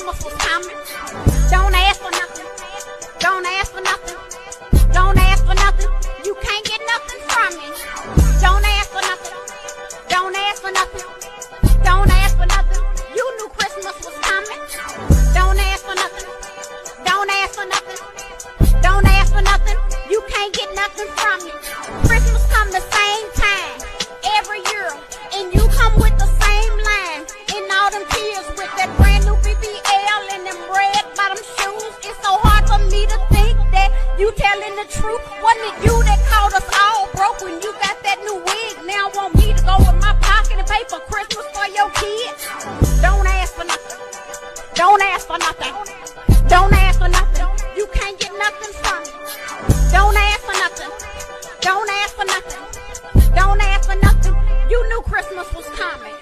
Christmas was coming. Don't ask for nothing. Don't ask for nothing. Don't ask for nothing. You can't get nothing from me. Don't ask for nothing. Don't ask for nothing. Don't ask for nothing. You knew Christmas was coming. Don't ask for nothing. Don't ask for nothing. Don't ask for nothing. You can't get nothing from me. Christmas come the same time every year, and you come with the same line. And all them kids with that brand new BBL and them red bottom shoes. It's so hard for me to think that you telling the truth. Wasn't it you that called us all broke when you got that new wig? Now want me to go in my pocket and pay for Christmas for your kids? Don't ask for nothing. Don't ask for nothing. Don't ask for nothing. You can't get nothing from me. Don't ask for nothing. Don't ask for nothing. Don't ask for nothing. You knew Christmas was coming.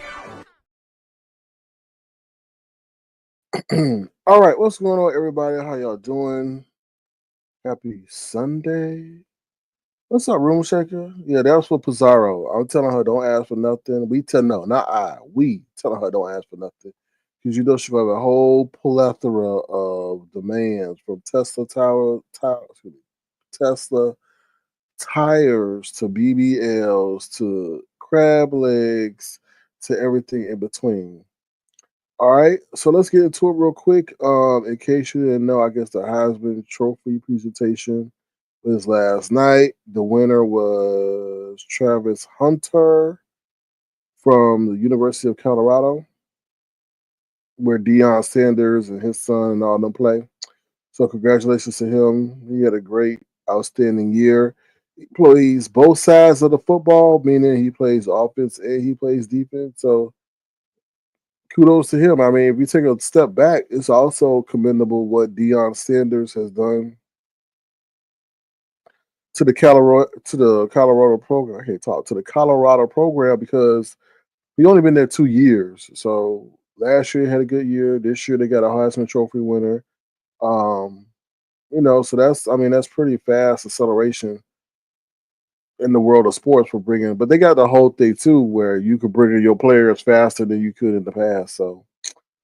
All right, what's going on, everybody? How y'all doing? Happy Sunday. What's up, Room Shaker? Yeah, that was for Pizarro. I'm telling her don't ask for nothing. We telling her don't ask for nothing. Because you know she have a whole plethora of demands from Tesla tires to BBLs to crab legs to everything in between. All right, so let's get into it real quick. In case you didn't know, I guess the Heisman Trophy presentation was last night. The winner was Travis Hunter from the University of Colorado, where Deion Sanders and his son and all them play. So congratulations to him. He had a great, outstanding year. He plays both sides of the football, meaning he plays offense and he plays defense. So kudos to him. I mean, if you take a step back, it's also commendable what Deion Sanders has done to the Colorado program. I can't talk to the Colorado program because he only been there 2 years. So last year he had a good year. This year they got a Heisman Trophy winner. So that's pretty fast acceleration in the world of sports for bringing. But they got the whole thing too, where you could bring in your players faster than you could in the past. So,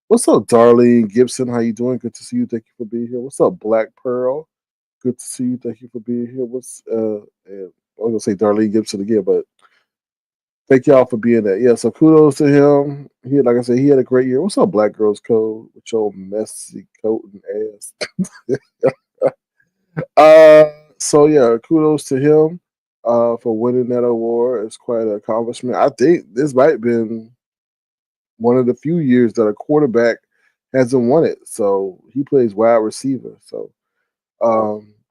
what's up, Darlene Gibson? How you doing? Good to see you. Thank you for being here. What's up, Black Pearl? Good to see you. Thank you for being here. I'm gonna say Darlene Gibson again, but thank y'all for being there. Yeah, so kudos to him. Like I said, he had a great year. What's up, Black Girls Code with your messy coat and ass? So yeah, kudos to him for winning that award. It's quite an accomplishment. I think this might have been one of the few years that a quarterback hasn't won it. So he plays wide receiver. So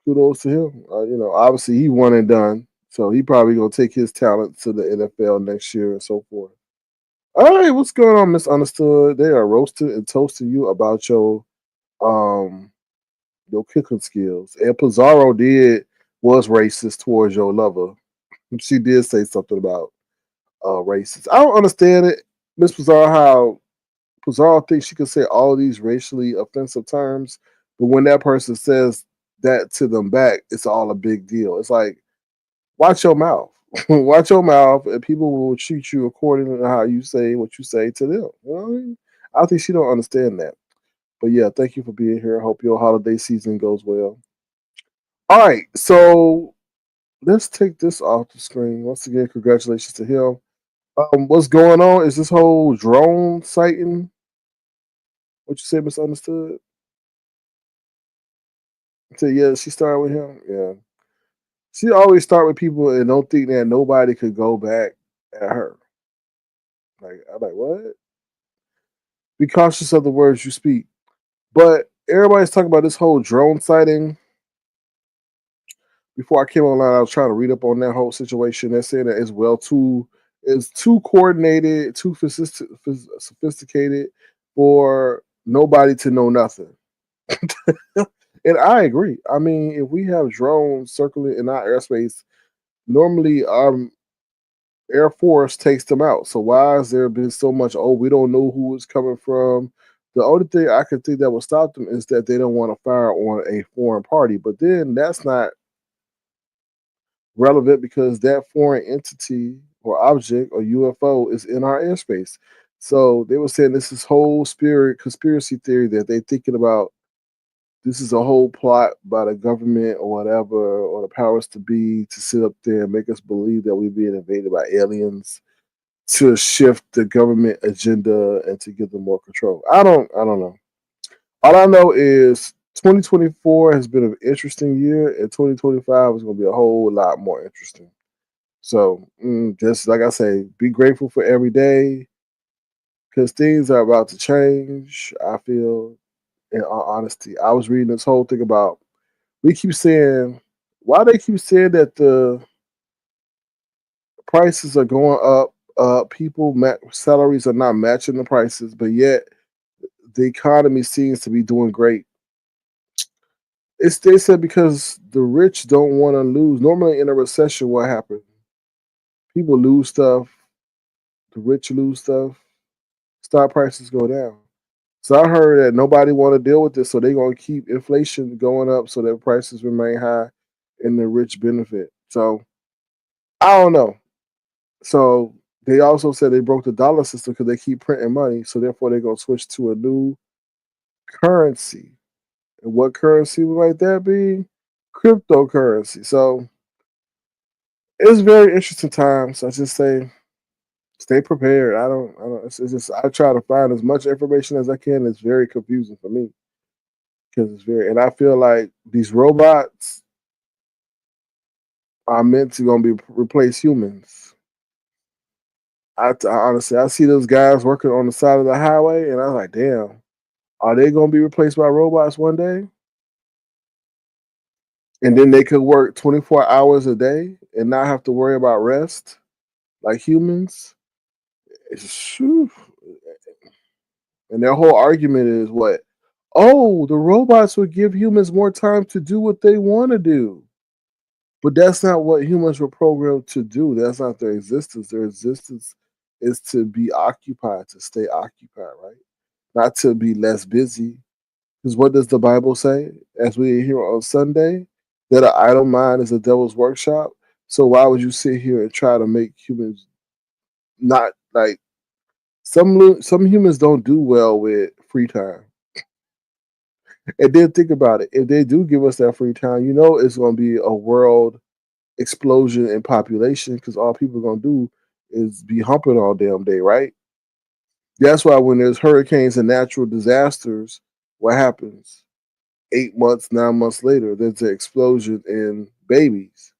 kudos to him. Obviously he won and done. So he probably gonna take his talent to the NFL next year and so forth. All right, what's going on, Misunderstood? They are roasting and toasting you about your kicking skills. And Pizarro was racist towards your lover. She did say something about racist. I don't understand it, Miss Pizarro, how Pizarro thinks she can say all these racially offensive terms, but when that person says that to them back, it's all a big deal. It's like, watch your mouth. Watch your mouth, and people will treat you according to how you say what you say to them. You know what I mean? I think she don't understand that. But yeah, thank you for being here. I hope your holiday season goes well. All right, so let's take this off the screen. Once again, congratulations to him. What's going on is this whole drone sighting. What you say, Misunderstood? So yeah, she started with him. Yeah, she always start with people and don't think that nobody could go back at her. I'm like, what? Be cautious of the words you speak. But everybody's talking about this whole drone sighting. Before I came online, I was trying to read up on that whole situation. They're saying that it's too coordinated, too sophisticated for nobody to know nothing. And I agree. I mean, if we have drones circling in our airspace, normally our Air Force takes them out. So why has there been so much, we don't know who it's coming from? The only thing I could think that will stop them is that they don't want to fire on a foreign party. But then that's not relevant because that foreign entity or object or UFO is in our airspace. So they were saying this is whole spirit conspiracy theory that they thinking about. This is a whole plot by the government or whatever, or the powers to be, to sit up there and make us believe that we're being invaded by aliens to shift the government agenda and to give them more control. I don't know. All I know is 2024 has been an interesting year, and 2025 is going to be a whole lot more interesting. So, just like I say, be grateful for every day because things are about to change. I feel, in all honesty, I was reading this whole thing about we keep saying why they keep saying that the prices are going up. People salaries are not matching the prices, but yet the economy seems to be doing great. It's they said because the rich don't want to lose. Normally in a recession, what happens? People lose stuff. The rich lose stuff. Stock prices go down. So I heard that nobody want to deal with this, so they're gonna keep inflation going up so that prices remain high and the rich benefit. So I don't know. So they also said they broke the dollar system because they keep printing money. So therefore they're gonna switch to a new currency. And what currency might that be? Cryptocurrency. So it's very interesting times. I just say stay prepared. I don't. It's just I try to find as much information as I can. It's very confusing for me because it's very, and I feel like these robots are meant to gonna be replace humans. I honestly I see those guys working on the side of the highway, and I was like, damn, are they gonna be replaced by robots one day? And then they could work 24 hours a day and not have to worry about rest like humans. Phew. And their whole argument is what? Oh, the robots would give humans more time to do what they want to do. But that's not what humans were programmed to do. That's not their existence. Their existence is to be occupied, to stay occupied, right? Not to be less busy. Because what does the Bible say? As we hear on Sunday, that an idle mind is a devil's workshop. So why would you sit here and try to make humans not like some humans don't do well with free time. And then think about it. If they do give us that free time, you know it's gonna be a world explosion in population because all people are gonna do is be humping all damn day, right? That's why when there's hurricanes and natural disasters, what happens? 8 months, 9 months later, there's an explosion in babies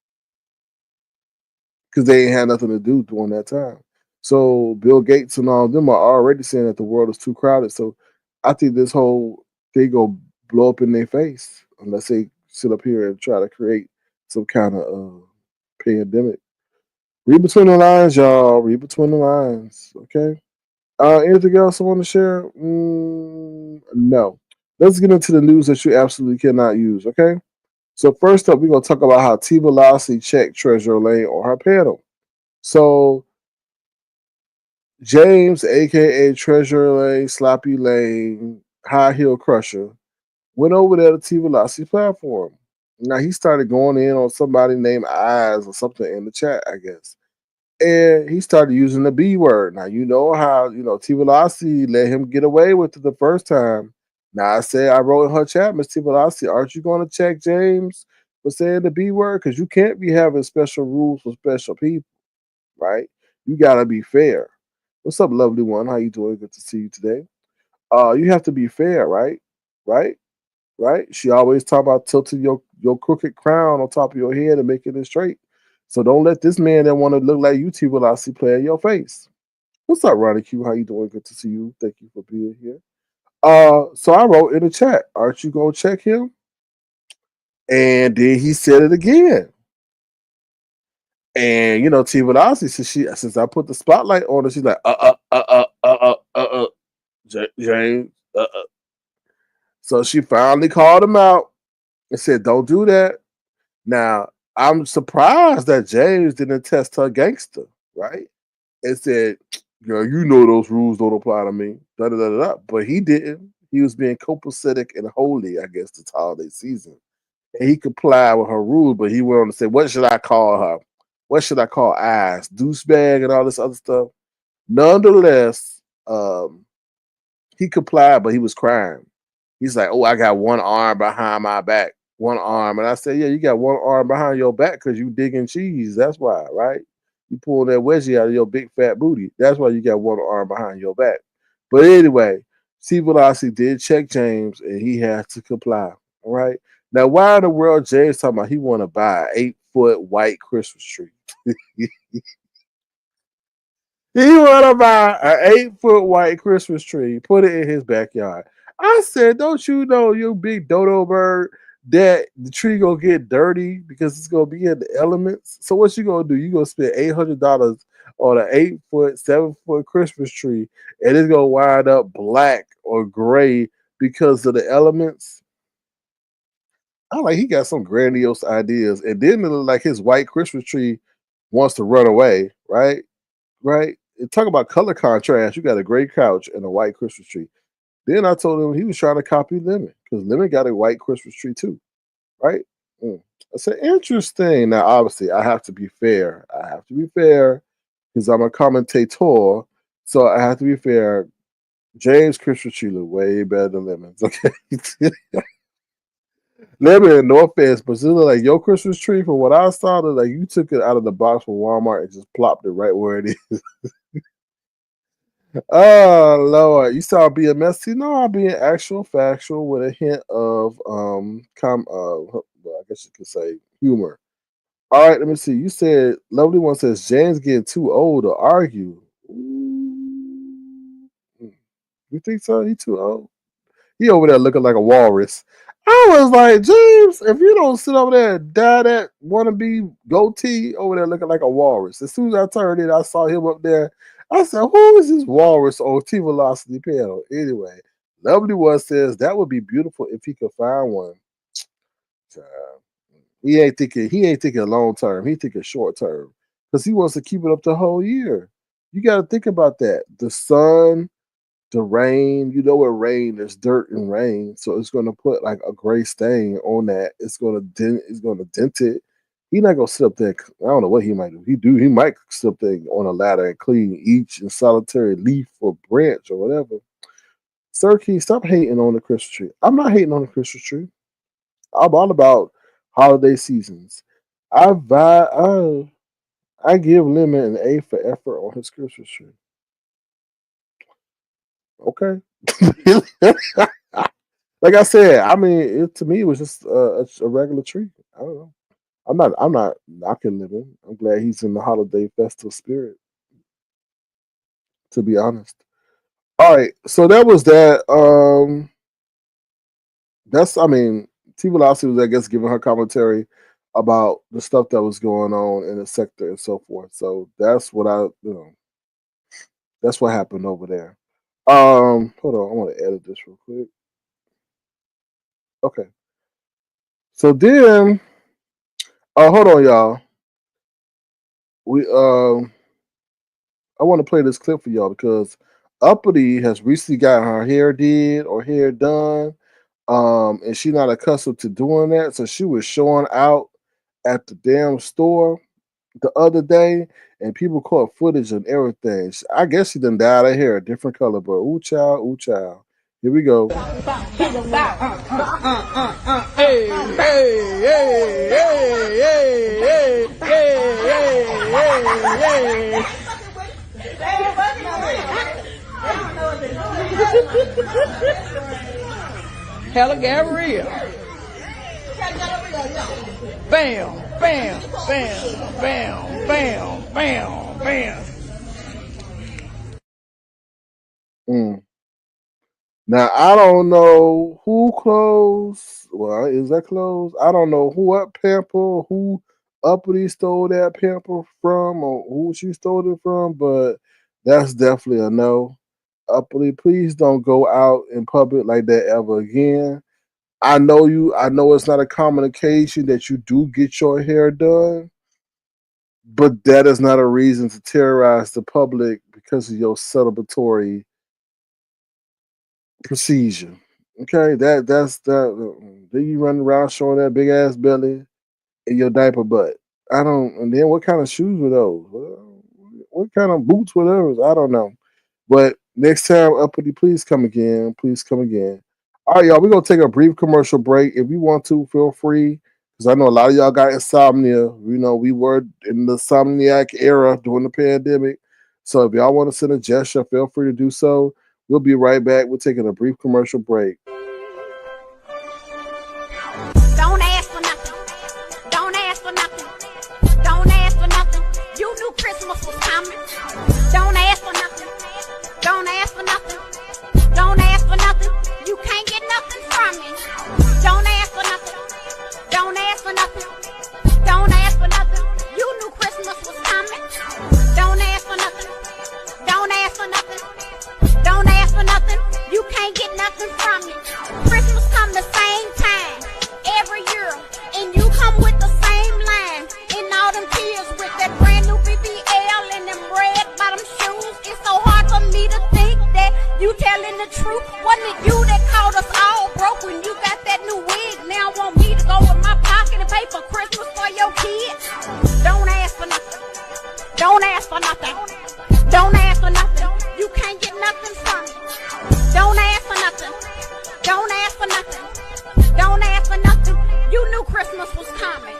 because they ain't had nothing to do during that time. So Bill Gates and all of them are already saying that the world is too crowded. So I think this whole thing go blow up in their face unless they sit up here and try to create some kind of pandemic. Read between the lines, y'all. Read between the lines. Okay. Anything else I want to share? No. Let's get into the news that you absolutely cannot use. Okay. So first up, we're gonna talk about how Teavalocity checked Trezur Lane on her panel. So James, aka Trezur Lane, Sloppy Lane, High Heel Crusher, went over there to Teavalocity platform. Now he started going in on somebody named Eyes or something in the chat, I guess. And he started using the B word. Now you know how Teavalocity let him get away with it the first time. Now I wrote in her chat, Miss Teavalocity, aren't you going to check James for saying the B word? Because you can't be having special rules for special people, right? You gotta be fair. What's up, lovely one? How you doing? Good to see you today. You have to be fair, right? Right? Right? She always talk about tilting your crooked crown on top of your head and making it straight. So don't let this man that want to look like you T-Velocity play in your face. What's up, Ronnie Q? How you doing? Good to see you. Thank you for being here. So I wrote in the chat, aren't you gonna check him? And then he said it again. And T Velocity, since I put the spotlight on her, she's like, James, So she finally called him out and said, don't do that. Now, I'm surprised that James didn't test her gangster, right? And said, girl, you know those rules don't apply to me. Da, da, da, da. But he didn't. He was being copacetic and holy, I guess, this holiday season. And he complied with her rules, but he went on to say, what should I call her? What should I call Eyes? Douchebag and all this other stuff. Nonetheless, he complied, but he was crying. He's like, "Oh, I got one arm behind my back, one arm," and I said, "Yeah, you got one arm behind your back because you digging cheese. That's why, right? You pulling that wedgie out of your big fat booty. That's why you got one arm behind your back." But anyway, Teavalocity did check James, and he had to comply. All right. Now, why in the world James talking about he want to buy an 8-foot white Christmas tree? He want to buy an 8-foot white Christmas tree, put it in his backyard. I said, don't you know, you big dodo bird, that the tree gonna get dirty because it's gonna be in the elements. So what you gonna do? You gonna spend $800 on an 8-foot, 7-foot Christmas tree, and it's gonna wind up black or gray because of the elements. I like he got some grandiose ideas, and then it look like his white Christmas tree wants to run away, right? Right? And talk about color contrast. You got a gray couch and a white Christmas tree. Then I told him he was trying to copy Lemon because Lemon got a white Christmas tree too, right? I said, interesting. Now, obviously, I have to be fair. I have to be fair because I'm a commentator. So I have to be fair. James' Christmas tree look way better than Lemon's. Okay. Lemon, no offense, but it look like your Christmas tree, from what I saw, like you took it out of the box from Walmart and just plopped it right where it is. Oh Lord, you start being messy. No, I'm being actual factual with a hint of well, I guess you could say humor. All right, let me see. You said lovely one says James getting too old to argue. Ooh. You think so? He too old? He over there looking like a walrus. I was like, James, if you don't sit over there and dye that wannabe goatee over there looking like a walrus. As soon as I turned in, I saw him up there. I said, who is this walrus on Teavalocity panel? Anyway, lovely one says that would be beautiful if he could find one. He ain't thinking long term. He thinking short term. Because he wants to keep it up the whole year. You gotta think about that. The sun, the rain, you know, with rain, there's dirt and rain, so it's gonna put like a gray stain on that. It's gonna dent it. He not gonna sit up there. I don't know what he might do. He might sit up there on a ladder and clean each and solitary leaf or branch or whatever. Sir Key, stop hating on the Christmas tree. I'm not hating on the Christmas tree. I'm all about holiday seasons. I give Lemon an A for effort on his Christmas tree. Okay. Like I said, I mean, to me, it was just a regular tree. I don't know. I'm not knocking Living. I'm glad he's in the holiday festive spirit. To be honest. All right, so that was that. I mean, T. Velocity was, I guess, giving her commentary about the stuff that was going on in the sector and so forth. So that's what that's what happened over there. Hold on, I want to edit this real quick. Okay. So then, hold on, y'all. We I want to play this clip for y'all because Uppity has recently gotten her hair did or hair done. And she's not accustomed to doing that. So she was showing out at the damn store the other day, and people caught footage and everything. I guess she done dyed her hair a different color, but ooh child, ooh child. Here we go. Hey, hey, hey, hey, hey, hey, hey, hey, Hella Gabrielle. Bam, bam, bam, bam, bam, bam, bam. Now I don't know who closed. Well, is that closed? I don't know who up pamper, who Uppity stole that pamper from, or who she stole it from, but that's definitely a no. Uppity, please don't go out in public like that ever again. I know you. I know it's not a common occasion that you do get your hair done, but that is not a reason to terrorize the public because of your celebratory procedure. Okay, that's that. Then you run around showing that big ass belly and your diaper butt. I don't. And then what kind of shoes were those? What kind of boots were those? I don't know. But next time, Uppity, please come again. Please come again. All right, y'all, we're going to take a brief commercial break. If you want to, feel free, because I know a lot of y'all got insomnia. We were in the insomniac era during the pandemic. So if y'all want to send a gesture, feel free to do so. We'll be right back. We're taking a brief commercial break. Don't ask for nothing. Don't ask for nothing. Don't ask for nothing. You knew Christmas was coming. Don't ask for nothing. Don't ask for nothing. Don't ask for nothing. You can't get nothing from me. Don't ask for nothing. Don't ask for nothing. Don't ask for nothing. You knew Christmas was coming. Don't ask for nothing. Don't ask for nothing. Don't ask for nothing. You can't get nothing from me. Christmas come the same time every year, and you come with the same line. And all them kids with that brand new BBL and them red bottom shoes. It's so hard for me to think that you telling the truth. Wasn't it you that called us all broke when you got that new wig? Now want me to go in my pocket and pay for Christmas for your kids? Don't ask for nothing. Don't ask for nothing. Don't ask for nothing. You can't get nothing from me. Don't ask for nothing. Don't ask for nothing. Don't ask for nothing. You knew Christmas was coming.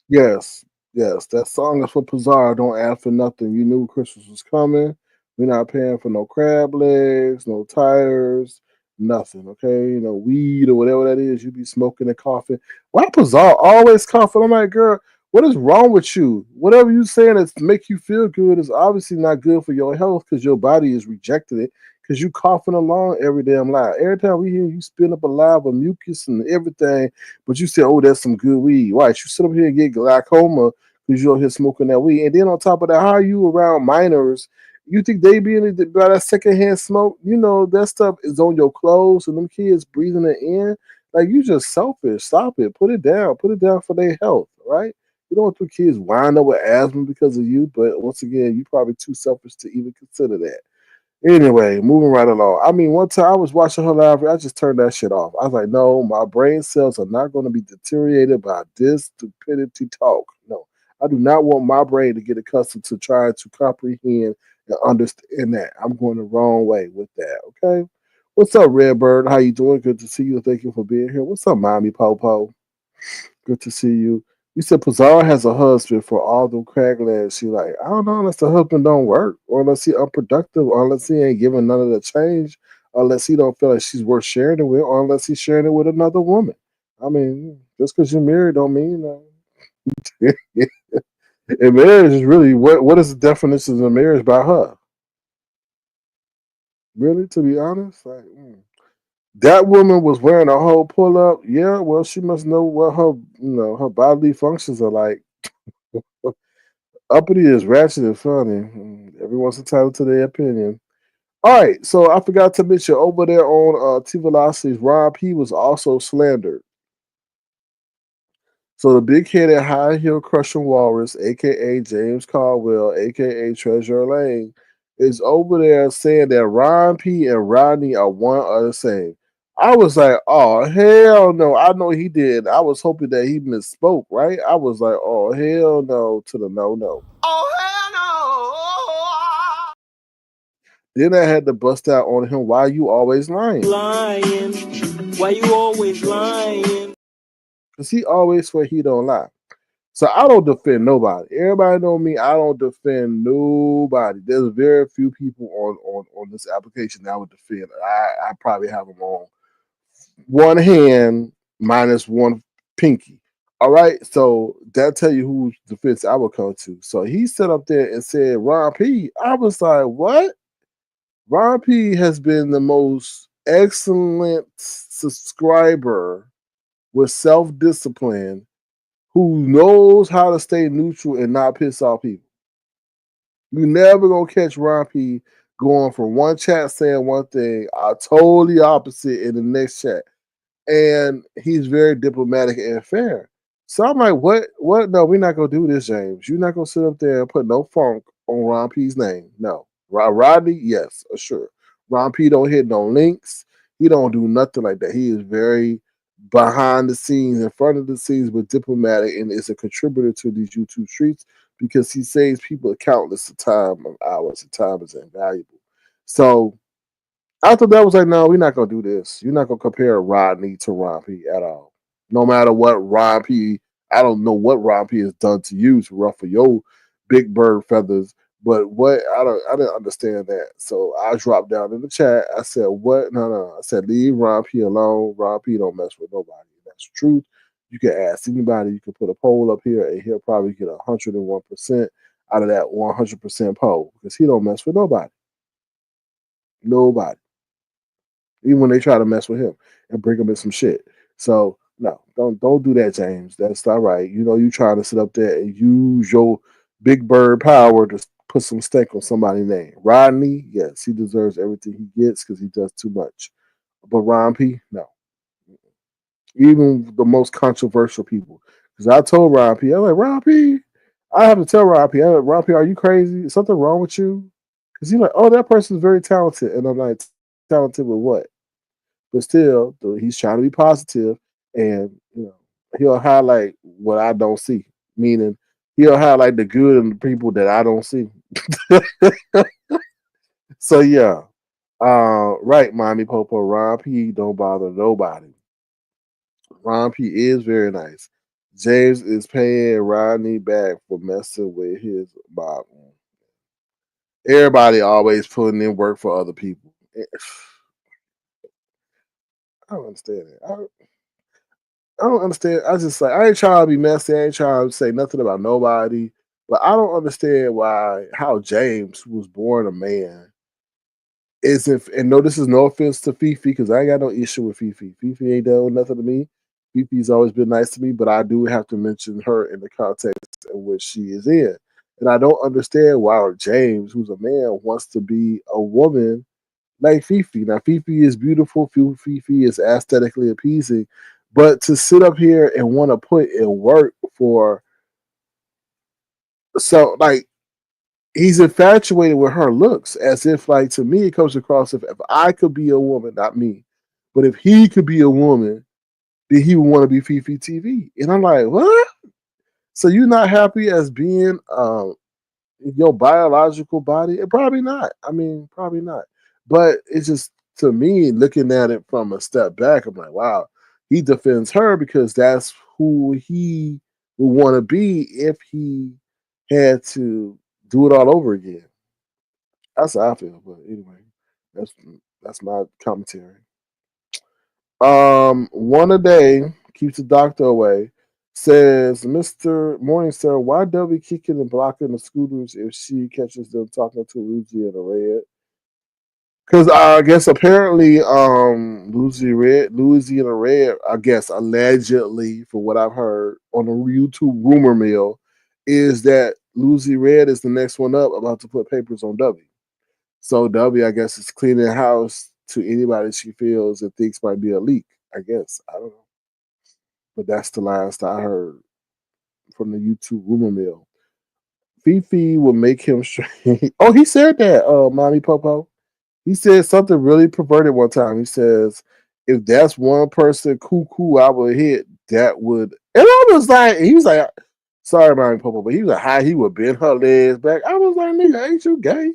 Yes, yes, that song is for Pizarro. Don't ask for nothing. You knew Christmas was coming. We're not paying for no crab legs, no tires, nothing. Okay, no weed or whatever that is. You be smoking and coughing. Why Pizarro always coughing? I'm like, girl, what is wrong with you? Whatever you saying that make you feel good is obviously not good for your health because your body is rejecting it. Because you coughing along every damn lie. Every time we hear you spin up a lie of mucus and everything, but you say, oh, that's some good weed. Why? You sit up here and get glaucoma because you're here smoking that weed. And then on top of that, how are you around minors? You think they be in by that secondhand smoke? You know, that stuff is on your clothes and them kids breathing it in. Like, you just selfish. Stop it. Put it down. Put it down for their health, right? You don't want the kids wind up with asthma because of you, but once again, you're probably too selfish to even consider that. Anyway, moving right along. I mean, one time I was watching her live, I just turned that shit off. I was like, no, my brain cells are not going to be deteriorated by this stupidity talk. No, I do not want my brain to get accustomed to trying to comprehend and understand that. I'm going the wrong way with that, okay? What's up, Redbird? How you doing? Good to see you. Thank you for being here. What's up, Mommy Popo? Good to see you. You said Pizarro has a husband for all them crack lads. She like, I don't know, unless the husband don't work, or unless he unproductive, or unless he ain't giving none of the change, or unless he don't feel like she's worth sharing it with, or unless he's sharing it with another woman. I mean, just because you're married don't mean and marriage is really what is the definition of marriage by her? Really, to be honest, like that woman was wearing a whole pull up. Yeah, well, she must know what her bodily functions are like. Uppity is ratchet and funny. Everyone's entitled to their opinion. All right, so I forgot to mention over there on Teavalocity's Rob, he was also slandered. So the big-headed high-heel crushing walrus, aka James Caldwell, aka Trezur Lane, is over there saying that Ron P and Rodney are one or the same. I was like, oh hell no! I know he did. I was hoping that he misspoke, right? I was like, oh hell no to the no. Oh, hell no. Then I had to bust out on him. Why you always lying? Lying. Why you always lying? Because he always swear he don't lie. So I don't defend nobody. Everybody know me. I don't defend nobody. There's very few people on this application that I would defend. I probably have them on one hand minus one pinky. All right. So that tell you whose defense I would come to. So he sat up there and said, Ron P. I was like, what? Ron P has been the most excellent subscriber with self-discipline who knows how to stay neutral and not piss off people. You never gonna catch Ron P going from one chat saying one thing, totally opposite in the next chat. And he's very diplomatic and fair. So I'm like, what? No, we're not gonna do this, James. You're not gonna sit up there and put no funk on Ron P's name. No. Rodney, yes, sure. Ron P don't hit no links. He don't do nothing like that. He is very behind the scenes, in front of the scenes, but diplomatic, and is a contributor to these YouTube streets because he saves people countless of time of hours. And time is invaluable. So I thought that was like, no, we're not gonna do this. You're not gonna compare Rodney to Ron P at all. No matter what Ron P, I don't know what Ron P has done to you to ruffle your big bird feathers, but what I didn't understand that. So I dropped down in the chat. I said, what? No. I said, leave Ron P alone. Ron P don't mess with nobody. That's the truth. You can ask anybody. You can put a poll up here, and he'll probably get 101% out of that 100% poll because he don't mess with nobody. Nobody. Even when they try to mess with him and bring him in some shit. So no, don't do that, James. That's not right. You know you trying to sit up there and use your big bird power to put some stink on somebody's name. Rodney, yes, he deserves everything he gets because he does too much. But Ron P, no. Even the most controversial people. Because I told Ron P, I'm like, Ron P, I have to tell Ron P, I'm like, Ron P, are you crazy? Is something wrong with you? Because he's like, oh, that person's very talented. And I'm like, talented with what? But still, he's trying to be positive, and he'll highlight what I don't see. Meaning, he'll highlight the good in the people that I don't see. So yeah, right, Mommy Popo. Ron P don't bother nobody. Ron P is very nice. James is paying Rodney back for messing with his Bob. Everybody always putting in work for other people. I don't understand it. I don't understand. I just like I ain't trying to be messy. I ain't trying to say nothing about nobody. But I don't understand how James, who was born a man, isn't. And no, this is no offense to Fifi because I ain't got no issue with Fifi. Fifi ain't done nothing to me. Fifi's always been nice to me, but I do have to mention her in the context in which she is in. And I don't understand why James, who's a man, wants to be a woman like Fifi. Now, Fifi is beautiful. Fifi is aesthetically appeasing. But to sit up here and want to put in work for like he's infatuated with her looks as if like to me it comes across if I could be a woman, not me, but if he could be a woman, then he would want to be Fifi TV. And I'm like, what? So you're not happy as being your biological body? Probably not. I mean, probably not. But it's just to me, looking at it from a step back, I'm like, wow, he defends her because that's who he would want to be if he had to do it all over again. That's how I feel. But anyway, that's my commentary. One a day keeps the doctor away. Says Mr. Morningstar, why Dovie kicking and blocking the scooters if she catches them talking to Luigi in the red? Because I guess apparently Luigi in the red, I guess allegedly, for what I've heard on the YouTube rumor mill, is that Luigi Red is the next one up about to put papers on Dovie. So Dovie, I guess, is cleaning house to anybody she feels and thinks might be a leak. I guess. I don't know. But that's the last I heard from the YouTube rumor mill. Fifi will make him straight. Oh, he said that, Mommy Popo. He said something really perverted one time. He says, if that's one person cuckoo I would hit, that would. And I was like, he was like, sorry, Mommy Popo, but he was like, how he would bend her legs back. I was like, nigga, ain't you gay?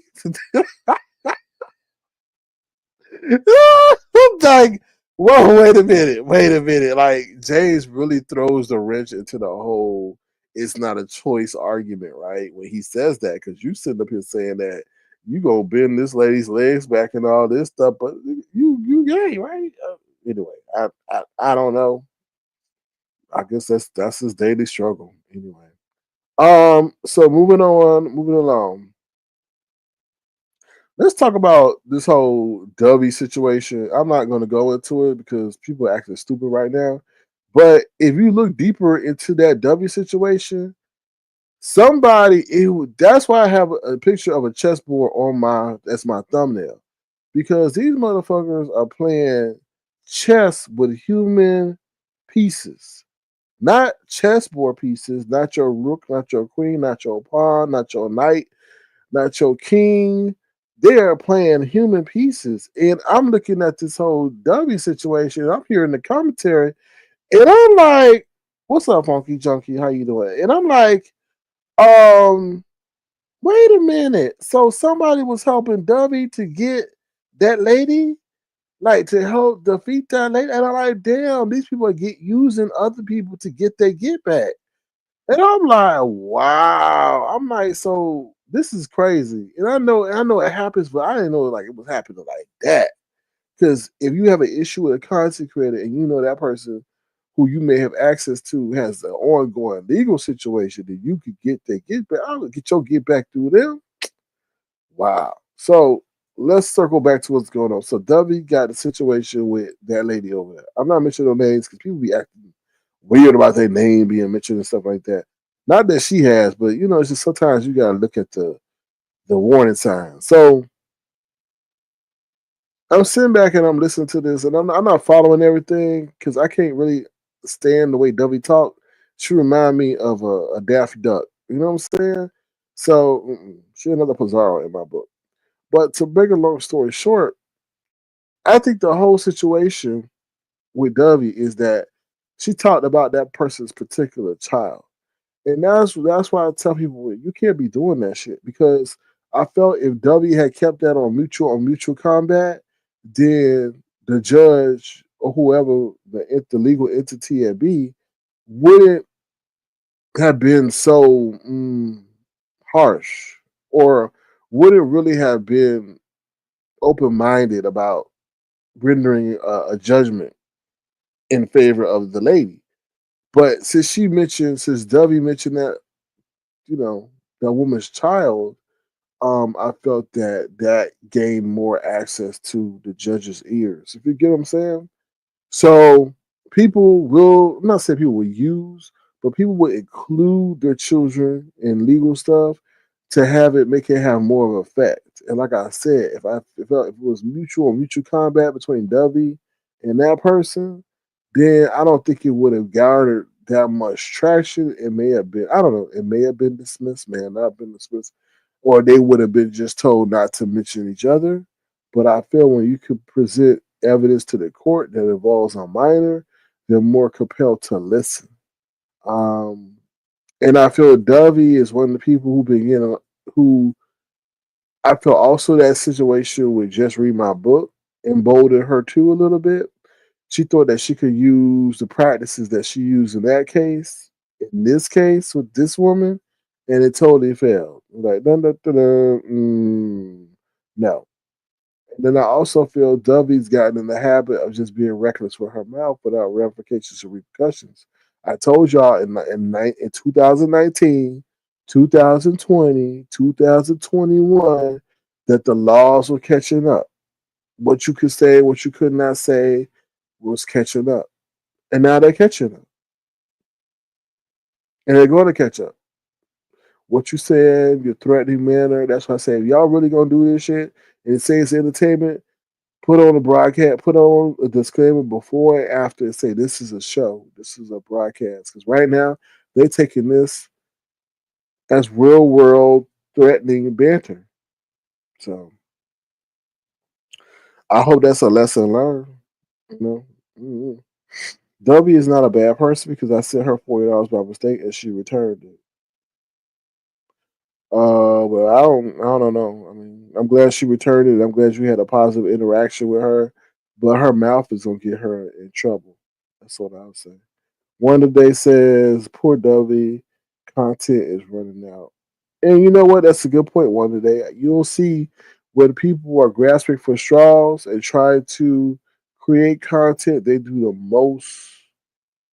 I'm like, whoa, wait a minute. Like, James really throws the wrench into the whole it's not a choice argument, right? When he says that, because you sitting up here saying that you gonna bend this lady's legs back and all this stuff, but you gay, right? Anyway, I don't know. I guess that's his daily struggle. Anyway, so moving along. Let's talk about this whole Dovie situation. I'm not going to go into it because people are acting stupid right now. But if you look deeper into that Dovie situation, that's why I have a picture of a chessboard that's my thumbnail. Because these motherfuckers are playing chess with human pieces. Not chessboard pieces, not your rook, not your queen, not your pawn, not your knight, not your king. They are playing human pieces. And I'm looking at this whole Dovie situation. I'm hearing the commentary. And I'm like, what's up, Funky Junkie? How you doing? And I'm like, Um, wait a minute. So somebody was helping Dovie to get that lady, like to help defeat that lady. And I'm like, damn, these people are using other people to get their get back. And I'm like, wow. I'm like, so this is crazy. And I know it happens, but I didn't know like it was happening like that. Because if you have an issue with a content creator and you know that person who you may have access to has an ongoing legal situation, then you could get their get back. I would get your get back through them. Wow. So let's circle back to what's going on. So Dovey got a situation with that lady over there. I'm not mentioning no names because people be acting weird about their name being mentioned and stuff like that. Not that she has, but you know, it's just sometimes you gotta look at the warning signs. So I'm sitting back and I'm listening to this, and I'm not following everything because I can't really stand the way Dovey talk. She remind me of a Daffy Duck. You know what I'm saying? So she another Pizarro in my book. But to make a long story short, I think the whole situation with Dovey is that she talked about that person's particular child. And that's why I tell people you can't be doing that shit because I felt if W had kept that on mutual combat, then the judge or whoever the legal entity had be wouldn't have been so harsh or wouldn't really have been open minded about rendering a judgment in favor of the lady. But since W mentioned that, you know, that woman's child, I felt that that gained more access to the judge's ears. If you get what I'm saying? So people will, I'm not saying people will use, but people will include their children in legal stuff to have it make it have more of an effect. And like I said, if it was mutual combat between Dovey and that person, then I don't think it would have garnered that much traction. It may have been, I don't know, it may have been dismissed, may have not been dismissed, or they would have been just told not to mention each other. But I feel when you could present evidence to the court that involves a minor, they're more compelled to listen. Um, and I feel Dovey is one of the people who been, you know, who I feel also that situation with just read my book emboldened her too a little bit. She thought that she could use the practices that she used in that case, in this case with this woman, and it totally failed. Like, dun, dun, dun, dun, no. And then I also feel Dovey's gotten in the habit of just being reckless with her mouth without ramifications or repercussions. I told y'all in 2019, 2020, 2021 that the laws were catching up. What you could say, what you could not say was catching up. And now they're catching up. And they're going to catch up. What you said, your threatening manner, that's why I say if y'all really going to do this shit and say it's entertainment, put on a broadcast, put on a disclaimer before and after and say this is a show, this is a broadcast. Because right now they're taking this as real world threatening banter. So I hope that's a lesson learned. You know, W is not a bad person because I sent her $40 by mistake and she returned it. But I don't know. I mean, I'm glad she returned it. I'm glad you had a positive interaction with her, but her mouth is gonna get her in trouble. That's what I would say. One today says, "Poor Dovey, content is running out." And you know what? That's a good point. One today, you'll see when people are grasping for straws and trying to create content, they do the most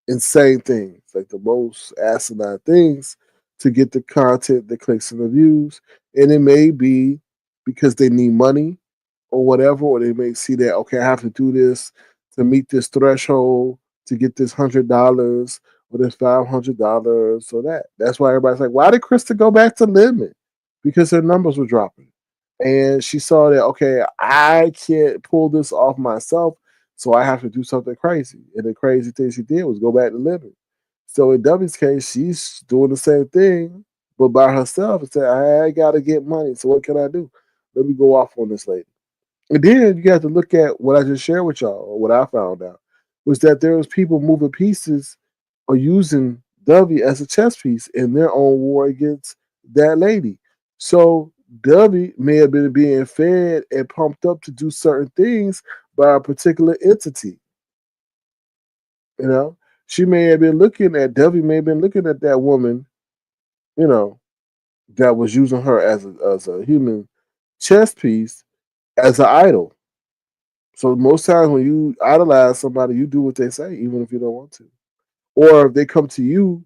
insane things, like the most asinine things to get the content, the clicks, and the views. And it may be because they need money or whatever, or they may see that, okay, I have to do this to meet this threshold to get this $100 or this $500 or that. That's why everybody's like, why did Krista go back to limit? Because her numbers were dropping. And she saw that, okay, I can't pull this off myself, so I have to do something crazy. And the crazy thing she did was go back to limit. So in W's case, she's doing the same thing, but by herself and say, I gotta get money. So what can I do? Let me go off on this lady. And then you have to look at what I just shared with y'all, or what I found out, was that there was people moving pieces or using Dovie as a chess piece in their own war against that lady. So Dovie may have been being fed and pumped up to do certain things by a particular entity. You know, she may have been looking at Dovie may have been looking at that woman, you know, that was using her as a human chess piece as an idol. So most times when you idolize somebody, you do what they say, even if you don't want to. Or if they come to you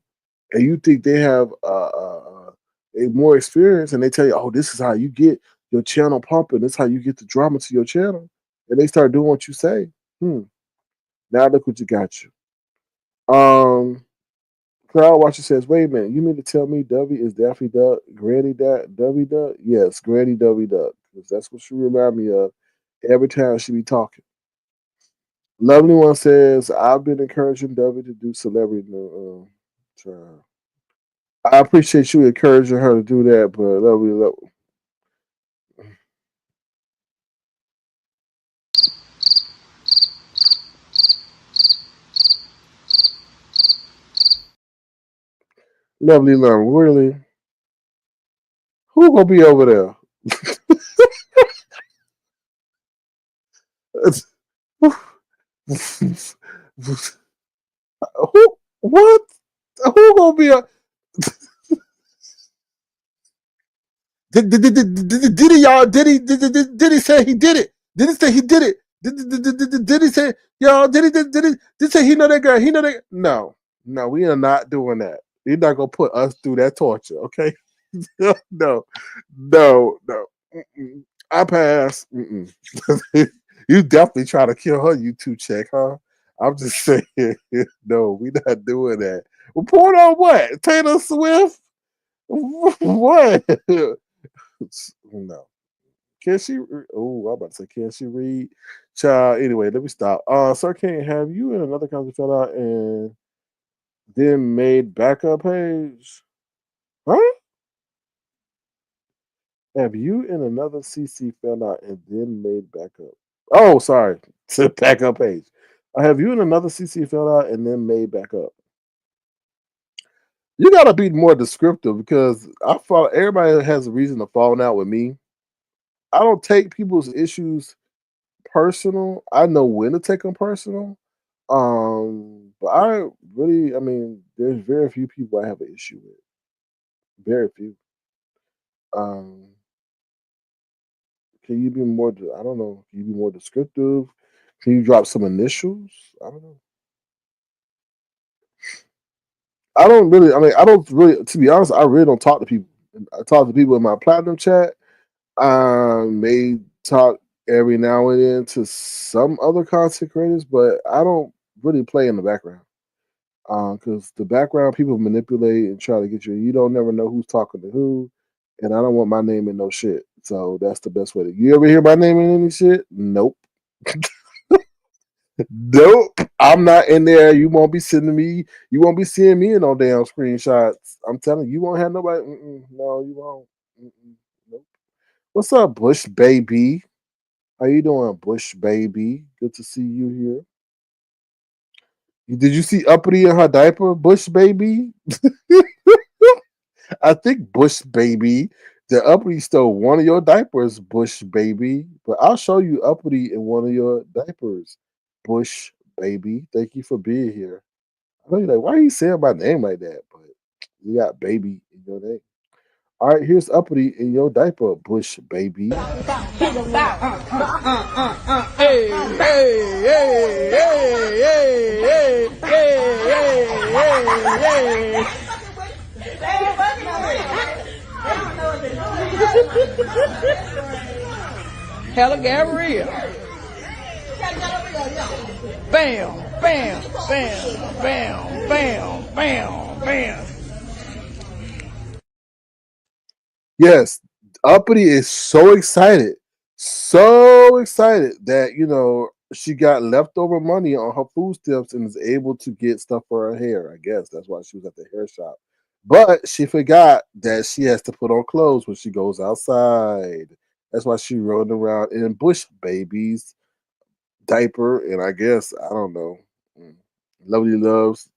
and you think they have a more experience, and they tell you, "Oh, this is how you get your channel pumping. This is how you get the drama to your channel," and they start doing what you say. Now look what you got you. Crowd watcher says, "Wait a minute, you mean to tell me Dovie is Daffy Duck, Granny Duck, Dovie Duck? Yes, Granny Dovie Duck, because that's what she remind me of every time she be talking." Lovely one says, "I've been encouraging Dovie to do celebrity." Child. I appreciate you encouraging her to do that, but lovely love, really? Who gonna be over there? Who? What? Who gonna be a? Did he y'all? Did he say he did it? Did he say he did it? Did he say y'all? Did he say he know that girl? He know that? No, no, we are not doing that. You're not gonna put us through that torture, okay? No, no, no. Mm-mm. I pass. Mm-mm. You definitely try to kill her YouTube check, huh? I'm just saying, no, we not doing that. Report on what? Taylor Swift? What? No. Can she? Oh, I'm about to say, can she read? Child. Anyway, let me stop. Sir King, have you and another country fell out and then made backup page? Huh? Have you and another CC fell out and then made backup? Oh, sorry, to backup page. Have you and another CC fell out and then made backup? You gotta be more descriptive because I thought everybody has a reason to fall out with me. I don't take people's issues personal. I know when to take them personal. But I mean, there's very few people I have an issue with. Very few. Um, can you be more? I don't know. Can you be more descriptive? Can you drop some initials? I don't know. I don't really. I mean, I don't really. To be honest, I really don't talk to people. I talk to people in my platinum chat. I may talk every now and then to some other content creators, but I don't really play in the background. Because the background people manipulate and try to get you. You don't never know who's talking to who, and I don't want my name in no shit. So that's the best way to. You ever hear my name in any shit? Nope. Nope. I'm not in there. You won't be sending me. You won't be seeing me in no damn screenshots. I'm telling you, you won't have nobody. No, you won't. Nope. What's up, Bush baby? How you doing, Bush baby? Good to see you here. Did you see Uppity in her diaper, Bush baby? I think Bush baby. The Uppity stole one of your diapers, Bush baby. But I'll show you Uppity in one of your diapers, Bush baby. Thank you for being here. I know you're like, why are you saying my name like that? But you got baby in your name. All right, here's Uppity in your diaper, Bush baby. Hey, hey, hey, hey, hey, hey, hey, Hella Gabrielle. Bam, bam, bam, bam, bam, bam, bam. Yes, Uppity is so excited that she got leftover money on her food stamps and is able to get stuff for her hair. I guess that's why she was at the hair shop. But she forgot that she has to put on clothes when she goes outside. That's why she rolling around in Bush baby's diaper, and I guess I don't know. Lovely loves.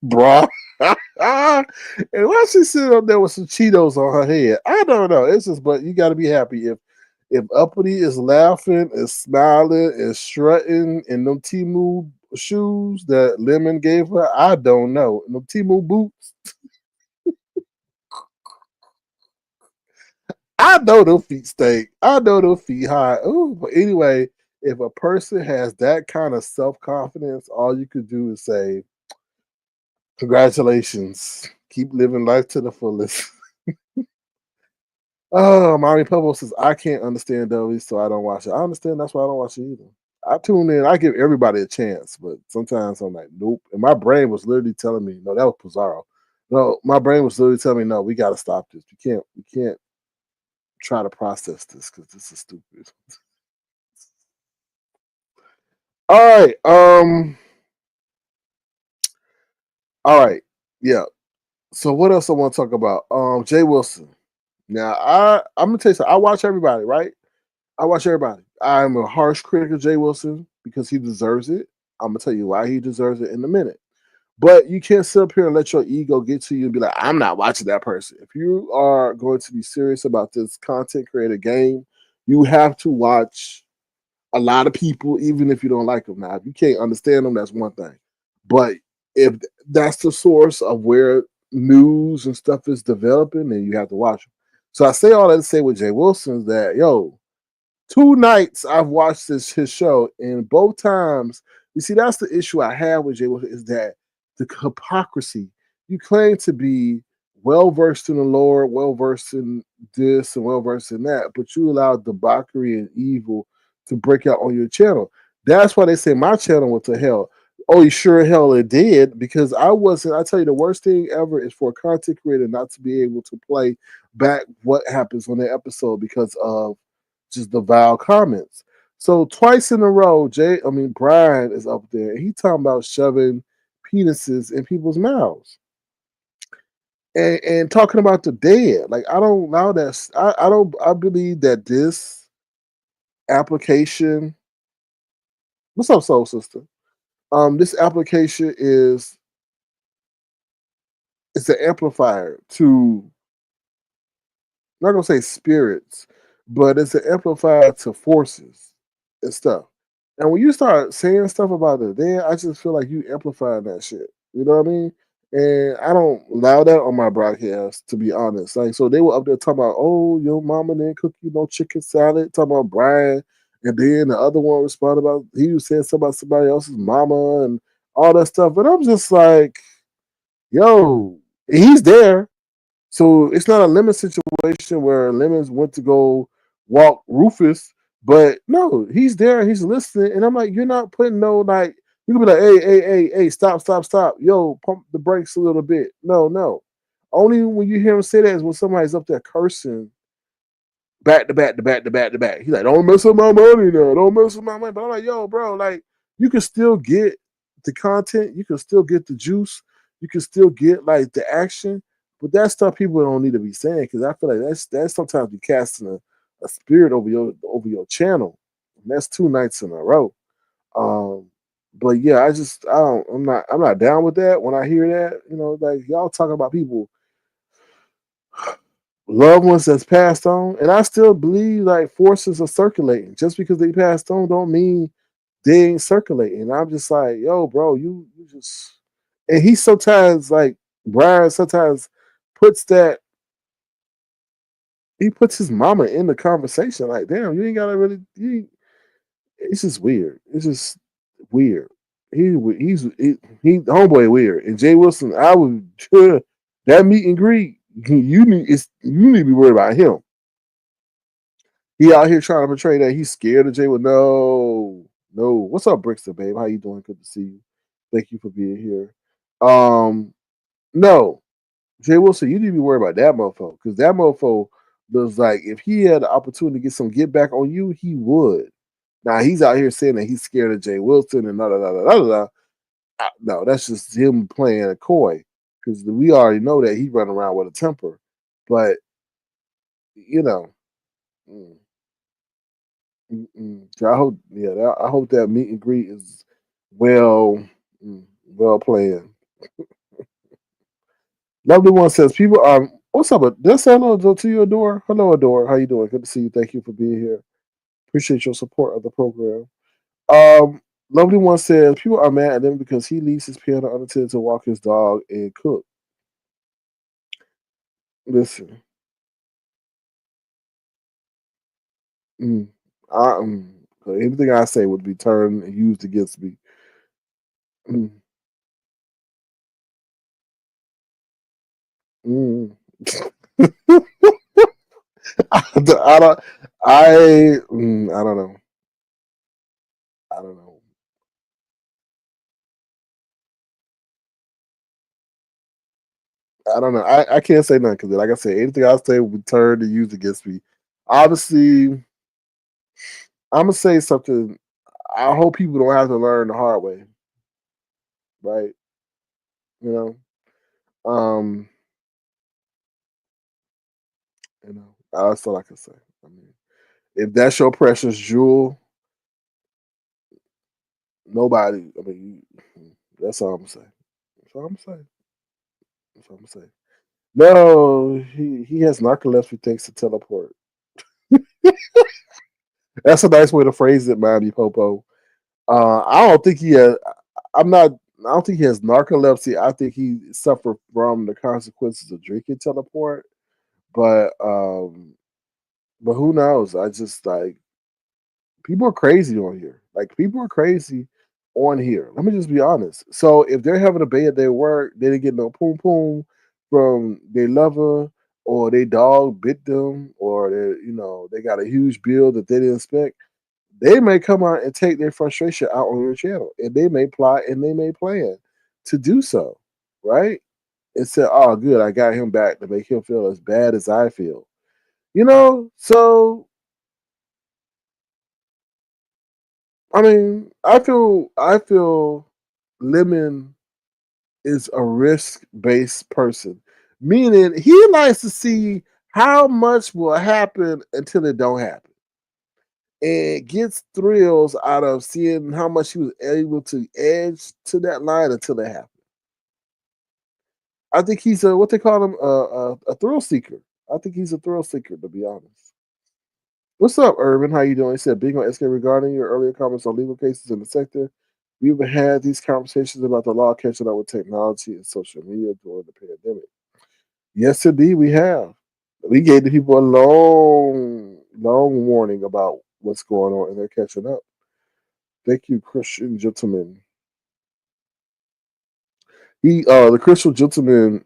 Bruh. And why she sitting up there with some Cheetos on her head? I don't know. It's just, but you got to be happy if Uppity is laughing and smiling and strutting in them Timu shoes that Lemon gave her. I don't know. And them Timu boots. I know them feet stink. I know them feet high. Ooh, but anyway, if a person has that kind of self confidence, all you could do is say, "Congratulations, keep living life to the fullest." Oh, Mommy Pubble says I can't understand Dovie, so I don't watch it. I understand that's why I don't watch it either. I tune in. I give everybody a chance, but sometimes I'm like, nope. And my brain was literally telling me, no, that was Pizarro. No, my brain was literally telling me, no, we got to stop this. We can't try to process this because this is stupid. All right. All right. Yeah. So what else I want to talk about? Jay Wilson. Now I'm gonna tell you something. I watch everybody, right? I watch everybody. I'm a harsh critic of Jay Wilson because he deserves it. I'm gonna tell you why he deserves it in a minute. But you can't sit up here and let your ego get to you and be like, I'm not watching that person. If you are going to be serious about this content creator game, you have to watch a lot of people, even if you don't like them. Now, if you can't understand them, that's one thing. But if that's the source of where news and stuff is developing, then you have to watch them. So I say all that to say with Jay Wilson is that, yo, 2 nights I've watched his show, and both times, you see, that's the issue I have with Jay Wilson is that the hypocrisy. You claim to be well versed in the Lord, well versed in this and well versed in that, but you allow debauchery and evil to break out on your channel. That's why they say my channel went to hell. Oh, you sure hell it did, because I wasn't. I tell you, the worst thing ever is for a content creator not to be able to play back what happens on their episode because of just the vile comments. So twice in a row, Brian is up there and he talking about shoving penises in people's mouths and talking about the dead. Like I don't allow that. I don't. I believe that this application. What's up, soul sister? This application is it's an amplifier to I'm not gonna say spirits, but it's an amplifier to forces and stuff. And when you start saying stuff about the dead, I just feel like you amplifying that shit. You know what I mean? And I don't allow that on my broadcast, to be honest. Like, so they were up there talking about, oh, your mama didn't cook you no chicken salad, talking about Brian. And then the other one responded about, he was saying something about somebody else's mama and all that stuff. But I'm just like, yo, he's there. So it's not a Lemon situation where Lemons went to go walk Rufus, but no, he's there, he's listening, and I'm like, you're not putting no like you can be like, hey, stop, yo, pump the brakes a little bit. No. Only when you hear him say that is when somebody's up there cursing back to back to back to back to back. He's like, don't mess with my money now, don't mess with my money. But I'm like, yo, bro, like you can still get the content, you can still get the juice, you can still get like the action, but that stuff people don't need to be saying because I feel like that's sometimes be casting a spirit over your channel. And that's 2 nights in a row. But yeah, I'm not down with that. When I hear that, like y'all talking about people loved ones that's passed on, and I still believe like forces are circulating. Just because they passed on, don't mean they ain't circulating. And I'm just like, yo, bro, you just. And he sometimes like Brian sometimes puts that he puts his mama in the conversation. Like, damn, you ain't gotta really. It's just weird. It's just weird. He homeboy weird. And Jay Wilson, I would that meet and greet. You need to be worried about him. He out here trying to portray that he's scared of Jay. Well, no. What's up, Brixton, babe? How you doing? Good to see you. Thank you for being here. No, Jay Wilson, you need to be worried about that mofo because that mofo looks like if he had the opportunity to get some get back on you, he would. Now he's out here saying that he's scared of Jay Wilson and da. No, that's just him playing a coy because we already know that he run around with a temper. But you know, mm, so I hope that meet and greet is well, well planned. Lovely one says, people are, what's up? Let's say hello to you, Adore. Hello, Adore. How you doing? Good to see you. Thank you for being here. Appreciate your support of the program. Lovely one says, people are mad at him because he leaves his piano unattended to walk his dog and cook. Listen. I, anything I say would be turned and used against me. Mm. I don't. I don't know. I don't know. I don't know. I can't say nothing because, like I said, anything I say will be turned and used against me. Obviously, I'm gonna say something. I hope people don't have to learn the hard way, right? You know, that's all I can say. I mean, if that's your precious jewel, nobody. I mean, that's all I'm saying. That's all I'm saying. That's all I'm saying. No, he has narcolepsy thanks to teleport. That's a nice way to phrase it, Manny Popo. I don't think he has. I'm not. I don't think he has narcolepsy. I think he suffered from the consequences of drinking teleport. But who knows? I just like people are crazy on here. Like people are crazy on here. Let me just be honest. So if they're having a bad day at work, they didn't get no poom poom from their lover, or their dog bit them, or they got a huge bill that they didn't expect. They may come out and take their frustration out on your channel, and they may plot and they may plan to do so, right? And say, "Oh, good, I got him back to make him feel as bad as I feel." So I mean, I feel Lemon is a risk based person, meaning he likes to see how much will happen until it don't happen, and gets thrills out of seeing how much he was able to edge to that line until it happened. I think he's a what they call him a thrill seeker. I think he's a thrill seeker, to be honest. What's up, Urban? How you doing? He said, being on SK regarding your earlier comments on legal cases in the sector, we've had these conversations about the law catching up with technology and social media during the pandemic. Yes, indeed, we have. We gave the people a long warning about what's going on, and they're catching up. Thank you, Christian gentleman. The Christian gentleman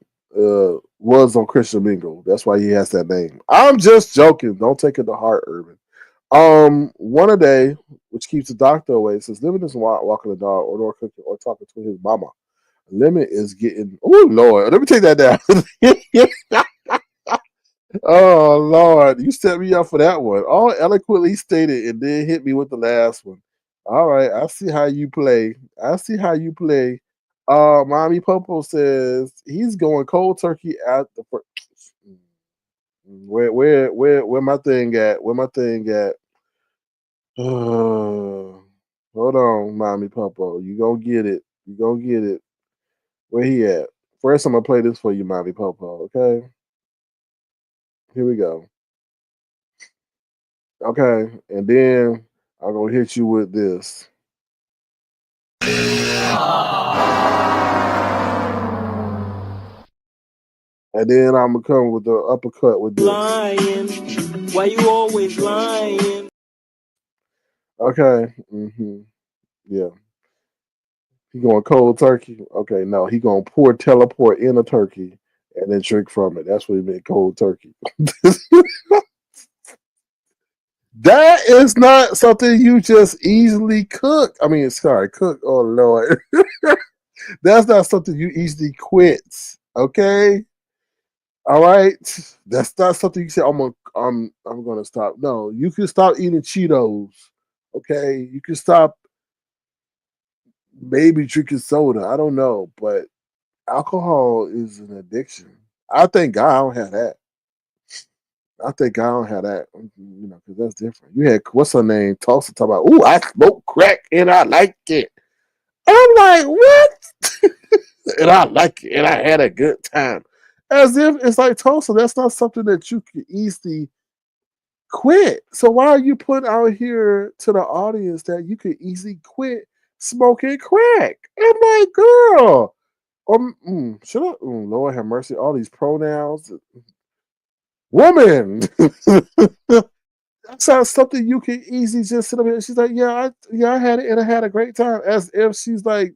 was on Christian Mingle. That's why he has that name. I'm just joking. Don't take it to heart, Urban. One a day, which keeps the doctor away, says Lemon isn't walking the dog or cooking or talking to his mama. Lemon is getting, oh Lord, let me take that down. Oh Lord, you set me up for that one. All eloquently stated and then hit me with the last one. All right, I see how you play. I see how you play. Mommy Popo says he's going cold turkey at the first. Where my thing at? Where my thing at? Hold on, Mommy Popo. You gonna get it. You gonna get it. Where he at? First, I'm gonna play this for you, Mommy Popo. Okay. Here we go. Okay, and then I'm gonna hit you with this. And then I'm gonna come with the uppercut with this. Lying. Why you always lying? Okay. Yeah. He going cold turkey. Okay, no, he gonna pour teleport in a turkey and then drink from it. That's what he meant, cold turkey. That is not something you just easily cook. I mean, sorry, cook. Oh Lord, that's not something you easily quit. Okay, all right. That's not something you say. I'm gonna stop. No, you can stop eating Cheetos. Okay, you can stop maybe drinking soda. I don't know, but alcohol is an addiction. I thank God I don't have that. I think I don't have that, because that's different. You had what's her name? Tulsa talk about, I smoke crack and I like it. I'm like, what? and I like it, and I had a good time. As if it's like Tulsa, that's not something that you can easily quit. So why are you putting out here to the audience that you could easily quit smoking crack? I'm like, girl, should I? Lord have mercy, all these pronouns, woman. That's not something you can easily just sit up here. She's like, I had it, and I had a great time. As if she's like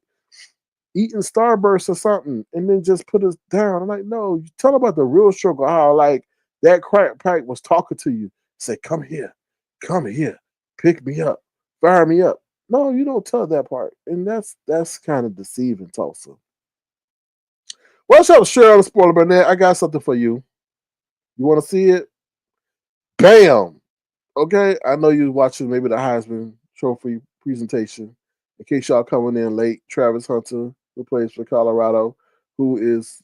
eating Starburst or something, and then just put us down. I'm like, no, you tell about the real struggle. How like that crack pipe was talking to you, say, come here, pick me up, fire me up. No, you don't tell that part, and that's kind of deceiving, Tulsa. What's up, Cheryl Spoiler Burnett? I got something for you. You want to see it? Bam. Okay, I know you're watching maybe the Heisman Trophy presentation. In case y'all coming in late, Travis Hunter, who plays for Colorado, who is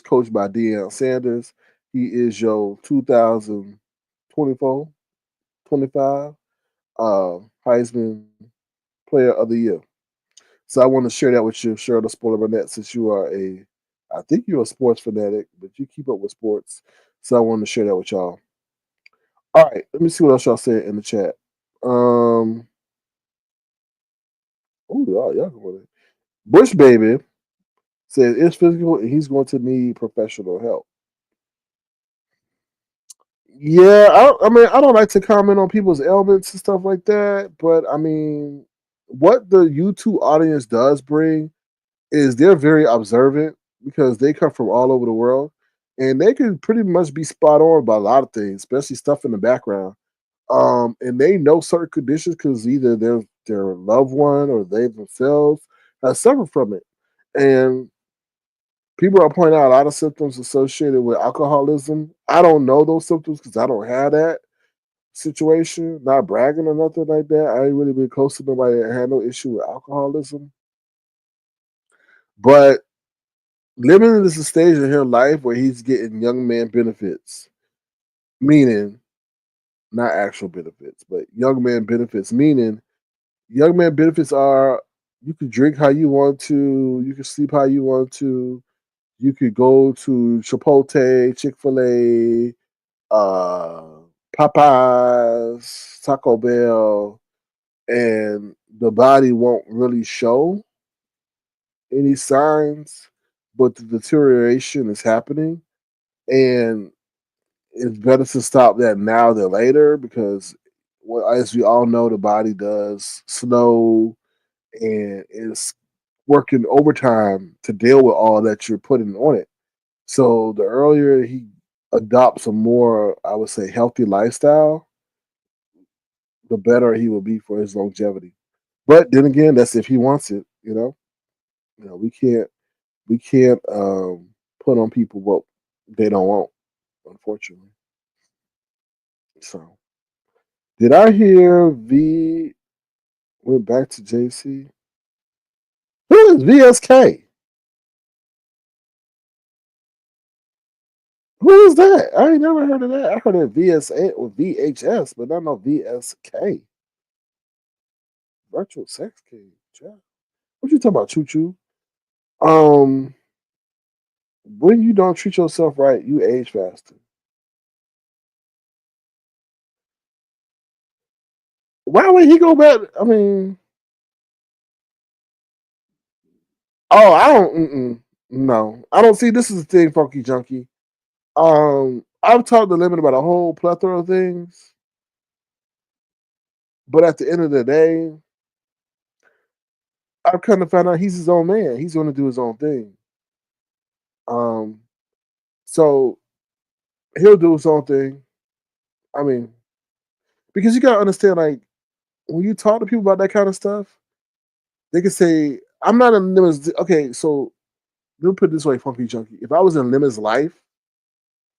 coached by Deion Sanders. He is your 2024, 25 Heisman Player of the Year. So I want to share that with you, Cheryl the Spoiler Burnett, since you are I think you're a sports fanatic, but you keep up with sports. So I wanted to share that with y'all. All right, let me see what else y'all said in the chat. Y'all going in. Bush Baby says it's physical and he's going to need professional help. Yeah, I mean, I don't like to comment on people's ailments and stuff like that, but I mean, what the YouTube audience does bring is they're very observant because they come from all over the world and they can pretty much be spot on about a lot of things, especially stuff in the background. And they know certain conditions because either their loved one or they themselves have suffered from it. And people are pointing out a lot of symptoms associated with alcoholism. I don't know those symptoms because I don't have that situation. Not bragging or nothing like that. I ain't really been close to nobody that had no issue with alcoholism. But living is a stage in his life where he's getting young man benefits, meaning not actual benefits, but young man benefits, meaning young man benefits are you can drink how you want to, you can sleep how you want to, you could go to Chipotle, Chick-fil-A, Popeyes, Taco Bell, and the body won't really show any signs, but the deterioration is happening. And it's better to stop that now than later because, well, as we all know, the body does slow and it's working overtime to deal with all that you're putting on it. So the earlier he adopts a more, I would say, healthy lifestyle, the better he will be for his longevity. But then again, that's if he wants it. We can't put on people what they don't want, unfortunately. So did I hear V went back to JC? Who is VSK? Who is that? I ain't never heard of that. I heard of VSA or VHS, but I know VSK. Virtual sex cage. Yeah. What you talking about, Choo Choo? When you don't treat yourself right, you age faster. Why would he go back? I mean, I don't. No, I don't see. This is the thing, Funky Junkie. I've talked to Lemon about a whole plethora of things, but at the end of the day, I've kind of found out he's his own man. He's going to do his own thing. So he'll do his own thing. I mean, because you gotta understand, like when you talk to people about that kind of stuff, they can say, "I'm not in Lemon's." Okay, so let me put it this way, Funky Junkie. If I was in Lemon's life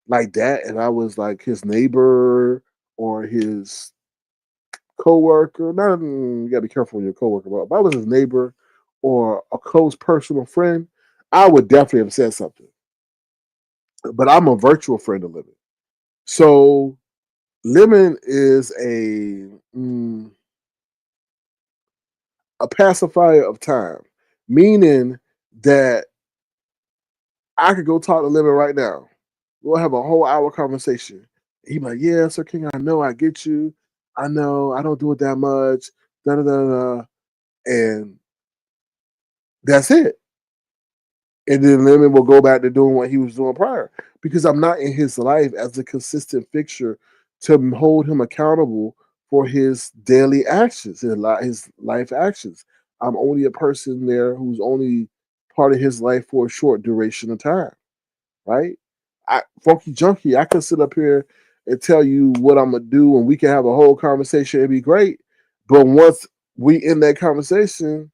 like that, and I was like his neighbor or his coworker, not you gotta be careful with your coworker, but if I was his neighbor or a close personal friend, I would definitely have said something. But I'm a virtual friend of Lemon, so Lemon is a pacifier of time, meaning that I could go talk to Lemon right now. We'll have a whole hour conversation. He be like, yeah, Sir King, I know I get you. I know I don't do it that much. Da da da da. And that's it. And then Lemon will go back to doing what he was doing prior. Because I'm not in his life as a consistent fixture to hold him accountable for his daily actions, his life actions. I'm only a person there who's only part of his life for a short duration of time, right? Funky Junkie, I could sit up here and tell you what I'm gonna do, and we can have a whole conversation. It'd be great, but once we end that conversation,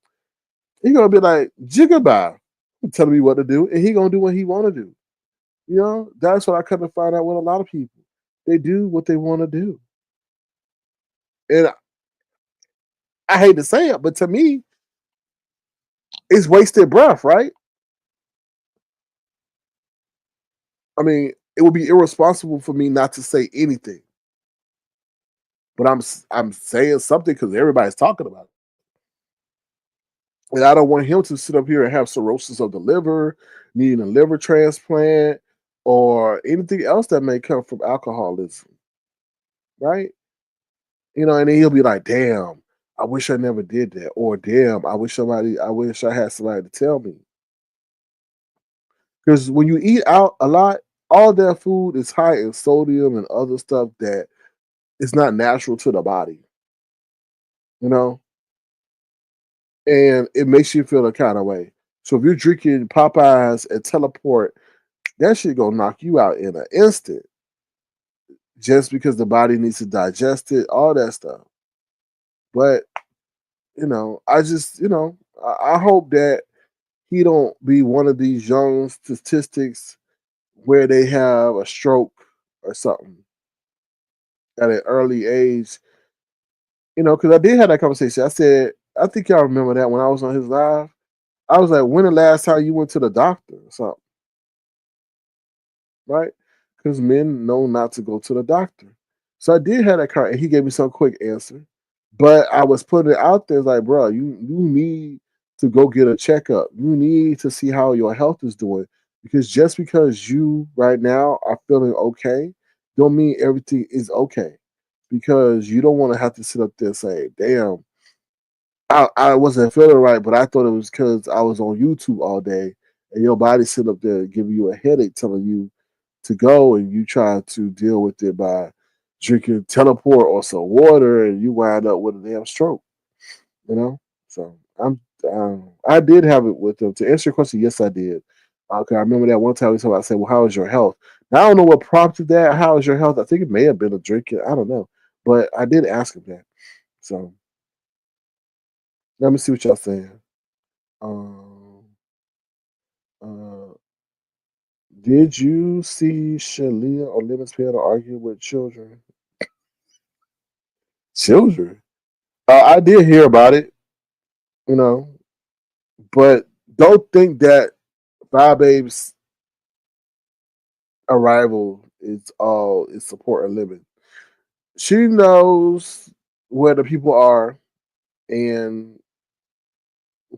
he gonna be like jigabye, telling me what to do, and he gonna do what he want to do. You know, that's what I come to find out with a lot of people. They do what they want to do, and I hate to say it, but to me, it's wasted breath, right? I mean, it would be irresponsible for me not to say anything, but I'm saying something because everybody's talking about it. And I don't want him to sit up here and have cirrhosis of the liver, needing a liver transplant, or anything else that may come from alcoholism, right? You know, and then he'll be like, damn, I wish I never did that. Or damn, I wish I had somebody to tell me. Because when you eat out a lot, all that food is high in sodium and other stuff that is not natural to the body, you know? And it makes you feel a kind of way. So if you're drinking Popeyes and Teleport, that shit gonna knock you out in an instant just because the body needs to digest it, all that stuff. But, you know, I hope that he don't be one of these young statistics where they have a stroke or something at an early age. You know, because I did have that conversation. I said, I think y'all remember that when I was on his live. I was like, when the last time you went to the doctor or something? Right? Because men know not to go to the doctor. So I did have that car, and he gave me some quick answer. But I was putting it out there like, bro, you need to go get a checkup. You need to see how your health is doing. Because just because you right now are feeling okay, don't mean everything is okay. Because you don't want to have to sit up there and say, damn, I wasn't feeling right, but I thought it was because I was on YouTube all day and your body sit up there giving you a headache telling you to go and you try to deal with it by drinking teleport or some water and you wind up with a damn stroke, you know? So I did have it with them. To answer your question, yes, I did. Okay, I remember that one time we talked about, I said, well, how is your health? Now, I don't know what prompted that. How is your health? I think it may have been a drinking. I don't know. But I did ask him that. So let me see what y'all saying. Um, uh, did you see Shalia or Lemon's Piano argue with children? Children? I did hear about it, you know, but don't think that Five Babe's arrival is all is support and Lemon. She knows where the people are and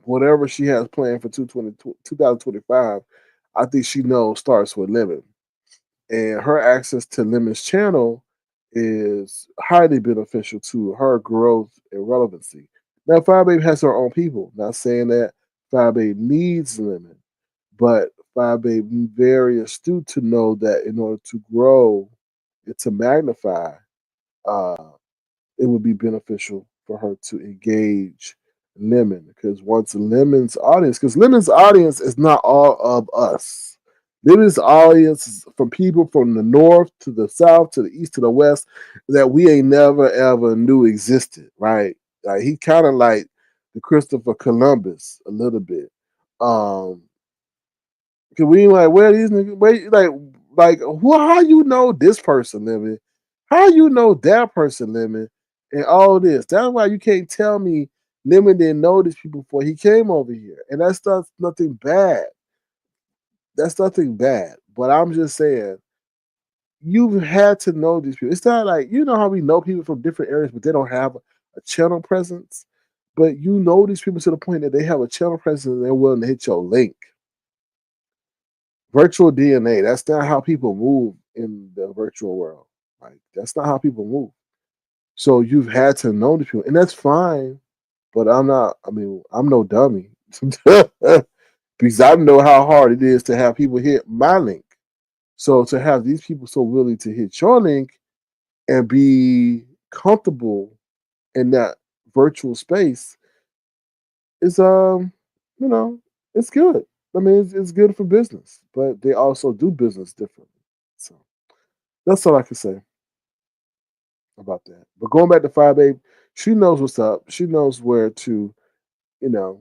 whatever she has planned for 2025, I think she knows starts with Lemon. And her access to Lemon's channel is highly beneficial to her growth and relevancy. Now, Five Babe has her own people. Not saying that Five Babe needs Lemon, but Five Babe very astute to know that in order to grow and to magnify, uh, it would be beneficial for her to engage Lemon because once Lemon's audience, because Lemon's audience is not all of us. Lemon's audience is from people from the north to the south to the east to the west that we ain't never ever knew existed, right? Like he kind of like the Christopher Columbus a little bit. Um, Cause we ain't like where these niggas wait like who how you know this person living, how you know that person living, and all this. That's why you can't tell me Lemon didn't know these people before he came over here, and that's nothing bad. That's nothing bad. But I'm just saying you've had to know these people. It's not like you know how we know people from different areas, but they don't have a channel presence. But you know these people to the point that they have a channel presence and they're willing to hit your link. Virtual DNA, that's not how people move in the virtual world. Like, that's not how people move. So you've had to know these people, and that's fine. But I'm not, I mean, I'm no dummy. Because I know how hard it is to have people hit my link. So to have these people so willing to hit your link and be comfortable in that virtual space is you know, it's good. I mean, it's good for business, but they also do business differently. So that's all I can say about that. But going back to Five Babe, she knows what's up. She knows where to, you know,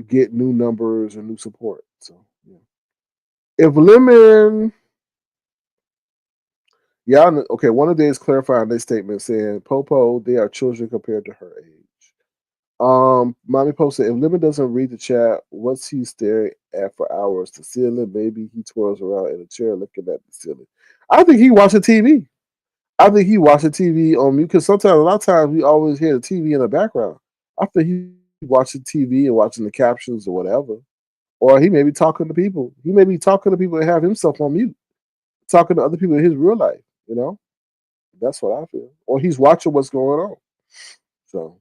get new numbers and new support. So yeah. If Lemon, yeah, okay. One of the days clarifying their statement saying Popo, they are children compared to her age. Mommy posted, if Lemon doesn't read the chat, what's he staring at for hours? The ceiling? Maybe he twirls around in a chair looking at the ceiling. I think he watching TV. I think he watching TV on mute because sometimes, a lot of times, we always hear the TV in the background. I think he watching TV and watching the captions or whatever. Or he may be talking to people. He may be talking to people and have himself on mute, talking to other people in his real life. You know, that's what I feel. Or he's watching what's going on. So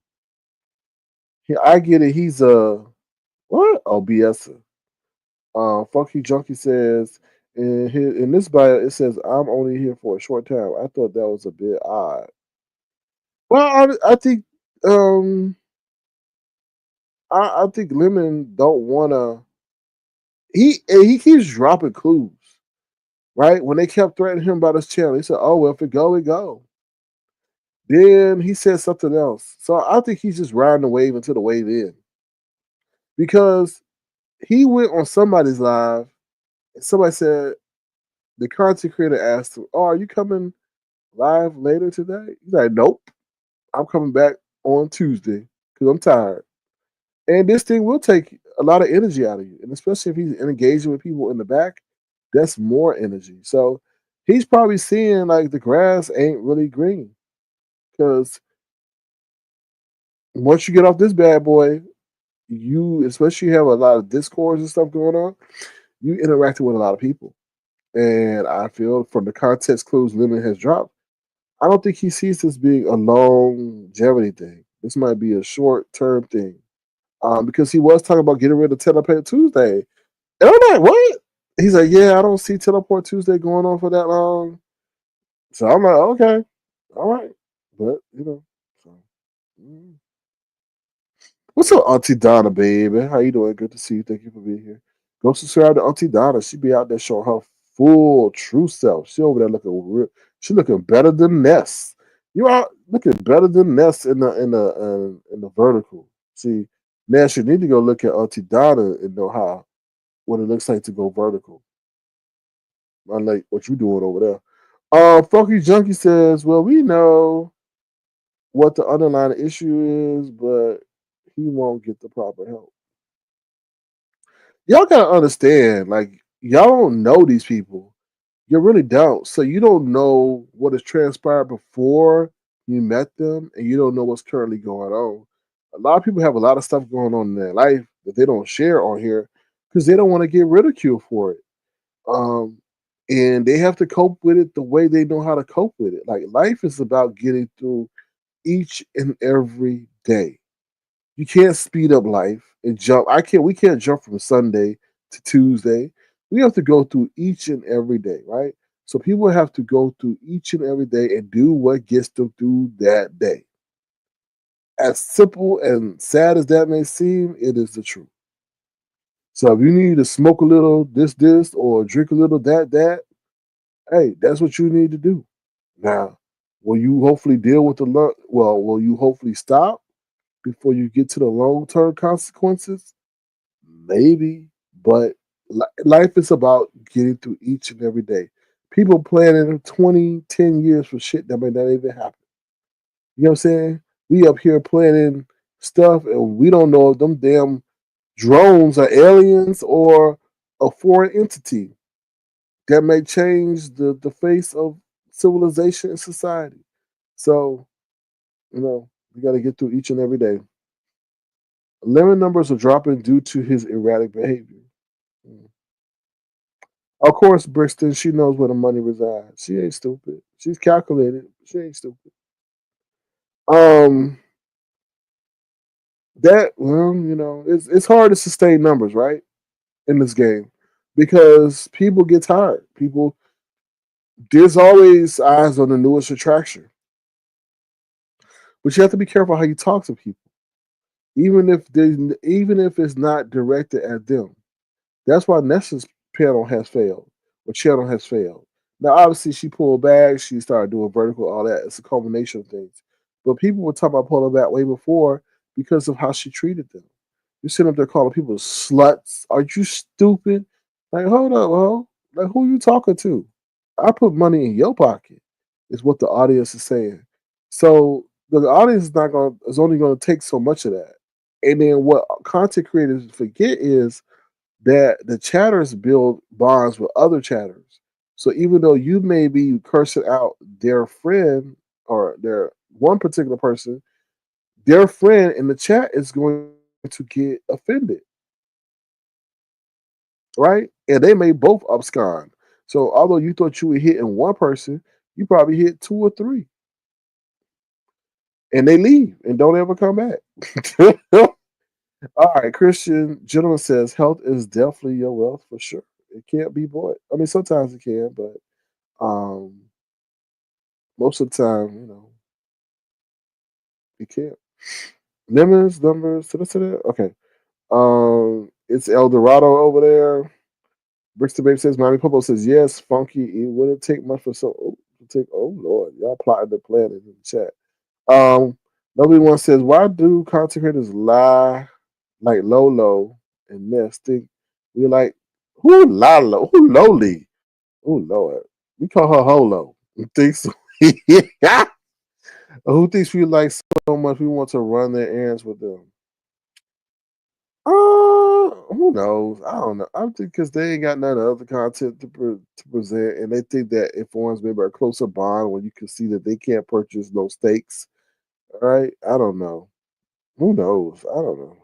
yeah, I get it. He's a what? Oh, BS. Funky Junkie says in this bio it says I'm only here for a short time. I thought that was a bit odd. Well, I think um I think Lemon don't wanna. He keeps dropping clues, right? When they kept threatening him about his channel, he said, "Oh well, if it go, it go." Then he said something else. So I think he's just riding the wave until the wave ends because he went on somebody's live and somebody said the content creator asked him, "Oh, are you coming live later today?" He's like, "Nope, I'm coming back on Tuesday because I'm tired." And this thing will take a lot of energy out of you, and especially if he's engaging with people in the back, that's more energy. So he's probably seeing like the grass ain't really green because once you get off this bad boy, you especially have a lot of discourse and stuff going on. You interacting with a lot of people, and I feel from the context clues Lemon has dropped, I don't think he sees this being a longevity thing. This might be a short term thing. Because he was talking about getting rid of Teleport Tuesday. And I'm like, what? He's like, yeah, I don't see Teleport Tuesday going on for that long. So I'm like, okay, all right. But, so. mm. What's up, Auntie Donna, baby? How you doing? Good to see you. Thank you for being here. Go subscribe to Auntie Donna. She be out there showing her full, true self. She over there looking real. She looking better than Ness. You out looking better than Ness in the vertical. See, Ness, you need to go look at Auntie Donna and know how what it looks like to go vertical. Unlike what you doing over there. Funky Junkie says, well, we know what the underlying issue is, but he won't get the proper help. Y'all gotta understand, like, y'all don't know these people. You really don't. So you don't know what has transpired before you met them, and you don't know what's currently going on. A lot of people have a lot of stuff going on in their life that they don't share on here because they don't want to get ridiculed for it. Um, and they have to cope with it the way they know how to cope with it. Like life is about getting through each and every day. You can't speed up life and jump. We can't jump from Sunday to Tuesday. We have to go through each and every day, right? So people have to go through each and every day and do what gets them through that day. As simple and sad as that may seem, it is the truth. So if you need to smoke a little this, or drink a little that, hey, that's what you need to do. Now, will you hopefully deal with will you hopefully stop before you get to the long-term consequences? Maybe, but life is about getting through each and every day. People planning 20, 10 years for shit that may not even happen. You know what I'm saying? We up here planning stuff and we don't know if them damn drones are aliens or a foreign entity that may change the face of civilization and society. So, we got to get through each and every day. Lemon numbers are dropping due to his erratic behavior. Mm. Of course, Brixton, she knows where the money resides. She ain't stupid. She's calculated. She ain't stupid. Um, it's hard to sustain numbers, right, in this game because people get tired. There's always eyes on the newest attraction, but you have to be careful how you talk to people, even if it's not directed at them. That's why Nessa's panel has failed, or channel has failed. Now, obviously, she pulled back. She started doing vertical, all that. It's a combination of things. But people were talking about pulling back way before because of how she treated them. You're sitting up there calling people sluts. Are you stupid? Like, hold up, ho. Like, who you talking to? I put money in your pocket, is what the audience is saying. So the audience is only gonna take so much of that. And then what content creators forget is that the chatters build bonds with other chatters. So even though you may be cursing out their friend or their one particular person, their friend in the chat is going to get offended, right? And they may both abscond. So although you thought you were hitting one person, you probably hit two or three, and they leave and don't ever come back. All right, Christian gentleman says health is definitely your wealth for sure. It can't be bought. I mean, sometimes it can, but um, most of the time, it can't. Lemons, numbers, okay. It's El Dorado over there. Brixton Baby says, Mommy Popo says, yes, Funky. It wouldn't take much for oh Lord, y'all plotting the plan in the chat. Nobody one says, why do content creators lie like Lolo and Ness? Think we like who Lalo? Who Loli? Oh Lord. We call her Holo. Who thinks who thinks we like so much we want to run their errands with them? Who knows? I don't know. I think because they ain't got none other content to present, and they think that it forms maybe a closer bond when you can see that they can't purchase no stakes. All right, I don't know. Who knows? I don't know.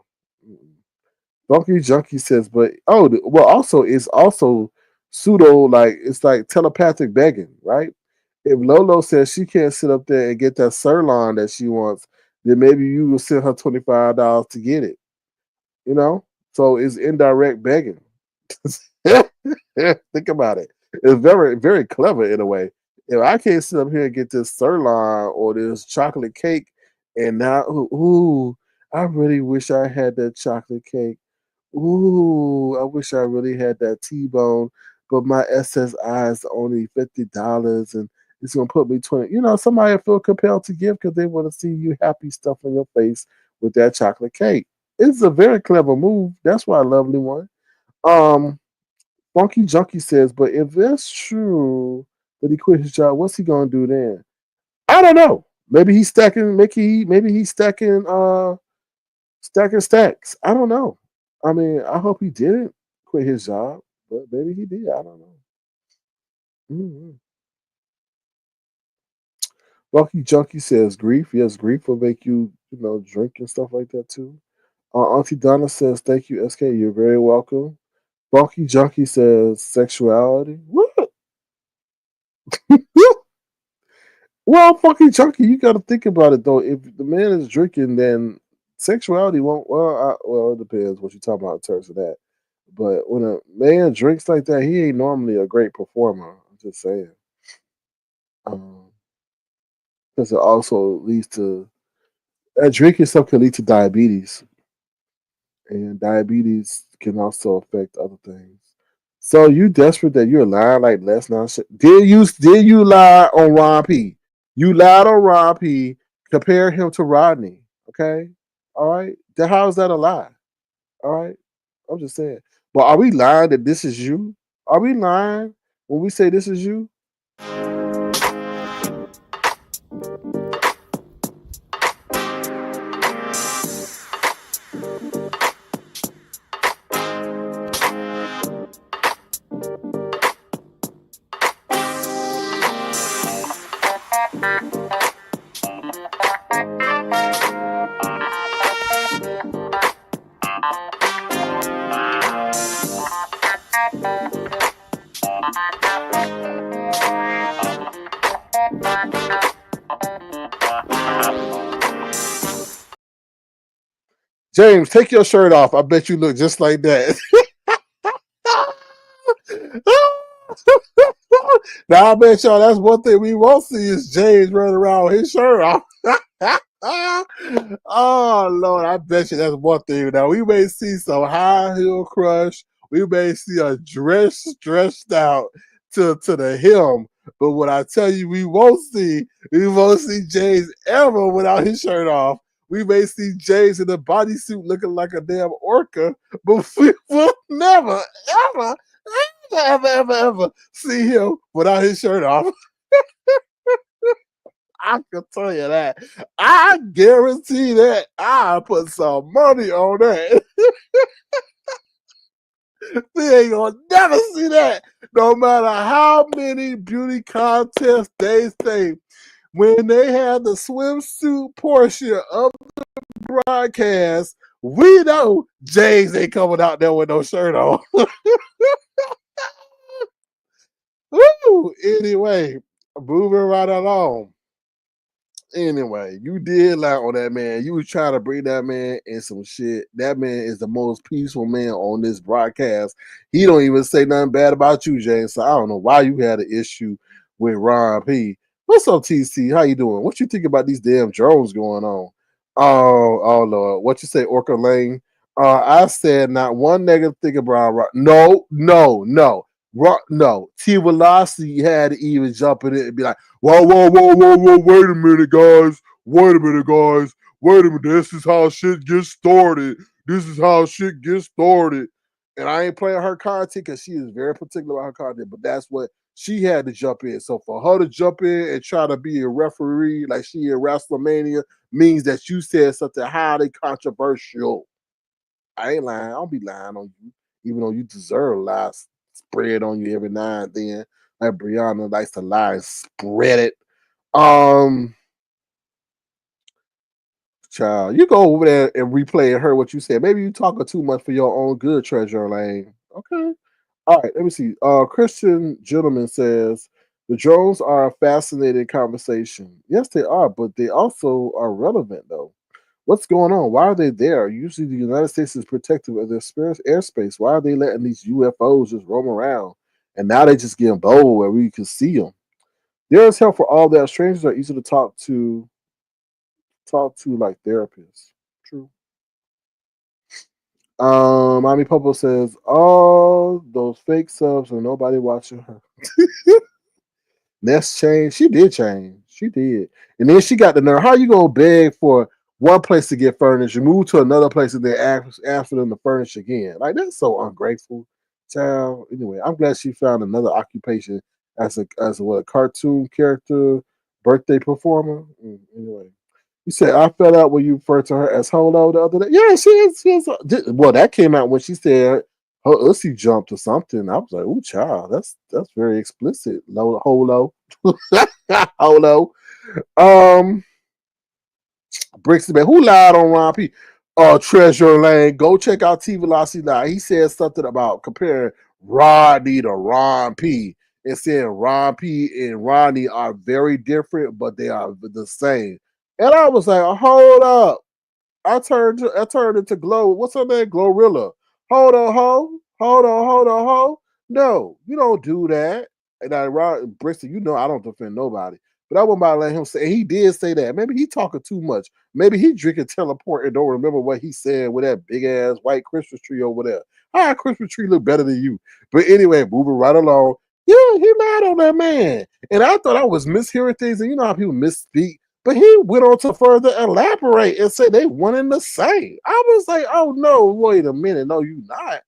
Donkey Junkie says, but well, also it's also pseudo like it's like telepathic begging, right? If Lolo says she can't sit up there and get that sirloin that she wants, then maybe you will send her $25 to get it. So it's indirect begging. Think about it. It's very, very clever in a way. If I can't sit up here and get this sirloin or this chocolate cake, and now, ooh, I really wish I had that chocolate cake. Ooh, I wish I really had that T-bone, but my SSI is only $50, and it's gonna put me 20. Somebody feel compelled to give because they want to see you happy stuff on your face with that chocolate cake. It's a very clever move. That's why I lovely one. Funky Junkie says, but if that's true that he quit his job, what's he gonna do then? I don't know. Maybe he's stacking. Maybe he's stacking stacks. I don't know. I mean, I hope he didn't quit his job, but maybe he did. I don't know. Mm-hmm. Funky Junkie says grief. Yes, grief will make you, drink and stuff like that too. Auntie Donna says, thank you, SK. You're very welcome. Funky Junkie says sexuality. What? Well, Funky Junkie, you got to think about it though. If the man is drinking, then sexuality won't. Well, it depends what you're talking about in terms of that. But when a man drinks like that, he ain't normally a great performer. I'm just saying. Because it also leads to drinking stuff can lead to diabetes, and diabetes can also affect other things. So you desperate that you're lying like Les Nonchalant? Did you lie on Ron P? You lied on Ron P. Compare him to Rodney. Okay, all right. How is that a lie? All right, I'm just saying. But are we lying that this is you? Are we lying when we say this is you? James, take your shirt off. I bet you look just like that. Now I bet y'all that's one thing we won't see is James running around with his shirt off. Oh Lord, I bet you that's one thing. Now we may see some high heel crush. We may see a dress stretched out to the hem. But what I tell you, we won't see James ever without his shirt off. We may see James in a bodysuit looking like a damn orca, but we will never, ever see him without his shirt off. I can tell you that. I guarantee that. I put some money on that. We ain't gonna never see that. No matter how many beauty contests they say. When they have the swimsuit portion of the broadcast, we know James ain't coming out there with no shirt on. Woo! Anyway, moving right along. Anyway, you did lie on that man. You was trying to bring that man in some shit. That man is the most peaceful man on this broadcast. He don't even say nothing bad about you, James. So I don't know why you had an issue with Ron P. What's up, TC? How you doing? What you think about these damn drones going on? Oh Lord. What you say, Orca Lane? I said not one negative thing about Ron. No. No. Teavalocity had to even jump in it and be like, whoa, wait a minute, guys. Wait a minute. This is how shit gets started. And I ain't playing her content because she is very particular about her content, but that's what she had to jump in. So for her to jump in and try to be a referee like she in WrestleMania means that you said something highly controversial. I ain't lying. I don't be lying on you, even though you deserve lies spread on you every now and then. Like Brianna likes to lie and spread it. Child, you go over there and replay and heard what you said. Maybe you talking too much for your own good, Trezur Lane. Okay. All right, let me see. Christian Gentleman says the drones are a fascinating conversation. Yes, they are, but they also are relevant though. What's going on? Why are they there? Usually the United States is protective of their airspace. Why are they letting these UFOs just roam around? And now they just getting bold where we can see them. There is help for all that. Strangers are easy to talk to like therapists. True. Mommy Popo says, all those fake subs and nobody watching her. That's changed. She did change. She did. And then she got the nerve. How you gonna beg for one place to get furnished, you move to another place and then ask for them to furnish again? Like that's so ungrateful, child. Anyway, I'm glad she found another occupation as a cartoon character, birthday performer. Anyway. You said I fell out when you referred to her as Holo the other day. Yeah, she is. Well, that came out when she said her ussy jumped or something. I was like, "Ooh, child, that's very explicit." Holo, Holo. Brixton, who lied on Ron P? Trezur Lane. Go check out Teavalocity Live. He said something about comparing Rodney to Ron P and saying Ron P and Rodney are very different, but they are the same. And I was like, hold up. I turned into Glow. What's her name? Glorilla. Hold on, ho. No, you don't do that. And Bristol, you know I don't defend nobody. But I wouldn't about to let him say he did say that. Maybe he talking too much. Maybe he drinking teleport and don't remember what he said with that big ass white Christmas tree over there. How Christmas tree look better than you? But anyway, moving right along. Yeah, he lied on that man. And I thought I was mishearing things. And you know how people misspeak. But he went on to further elaborate and say they one and the same. I was like, oh no, wait a minute. No, you not.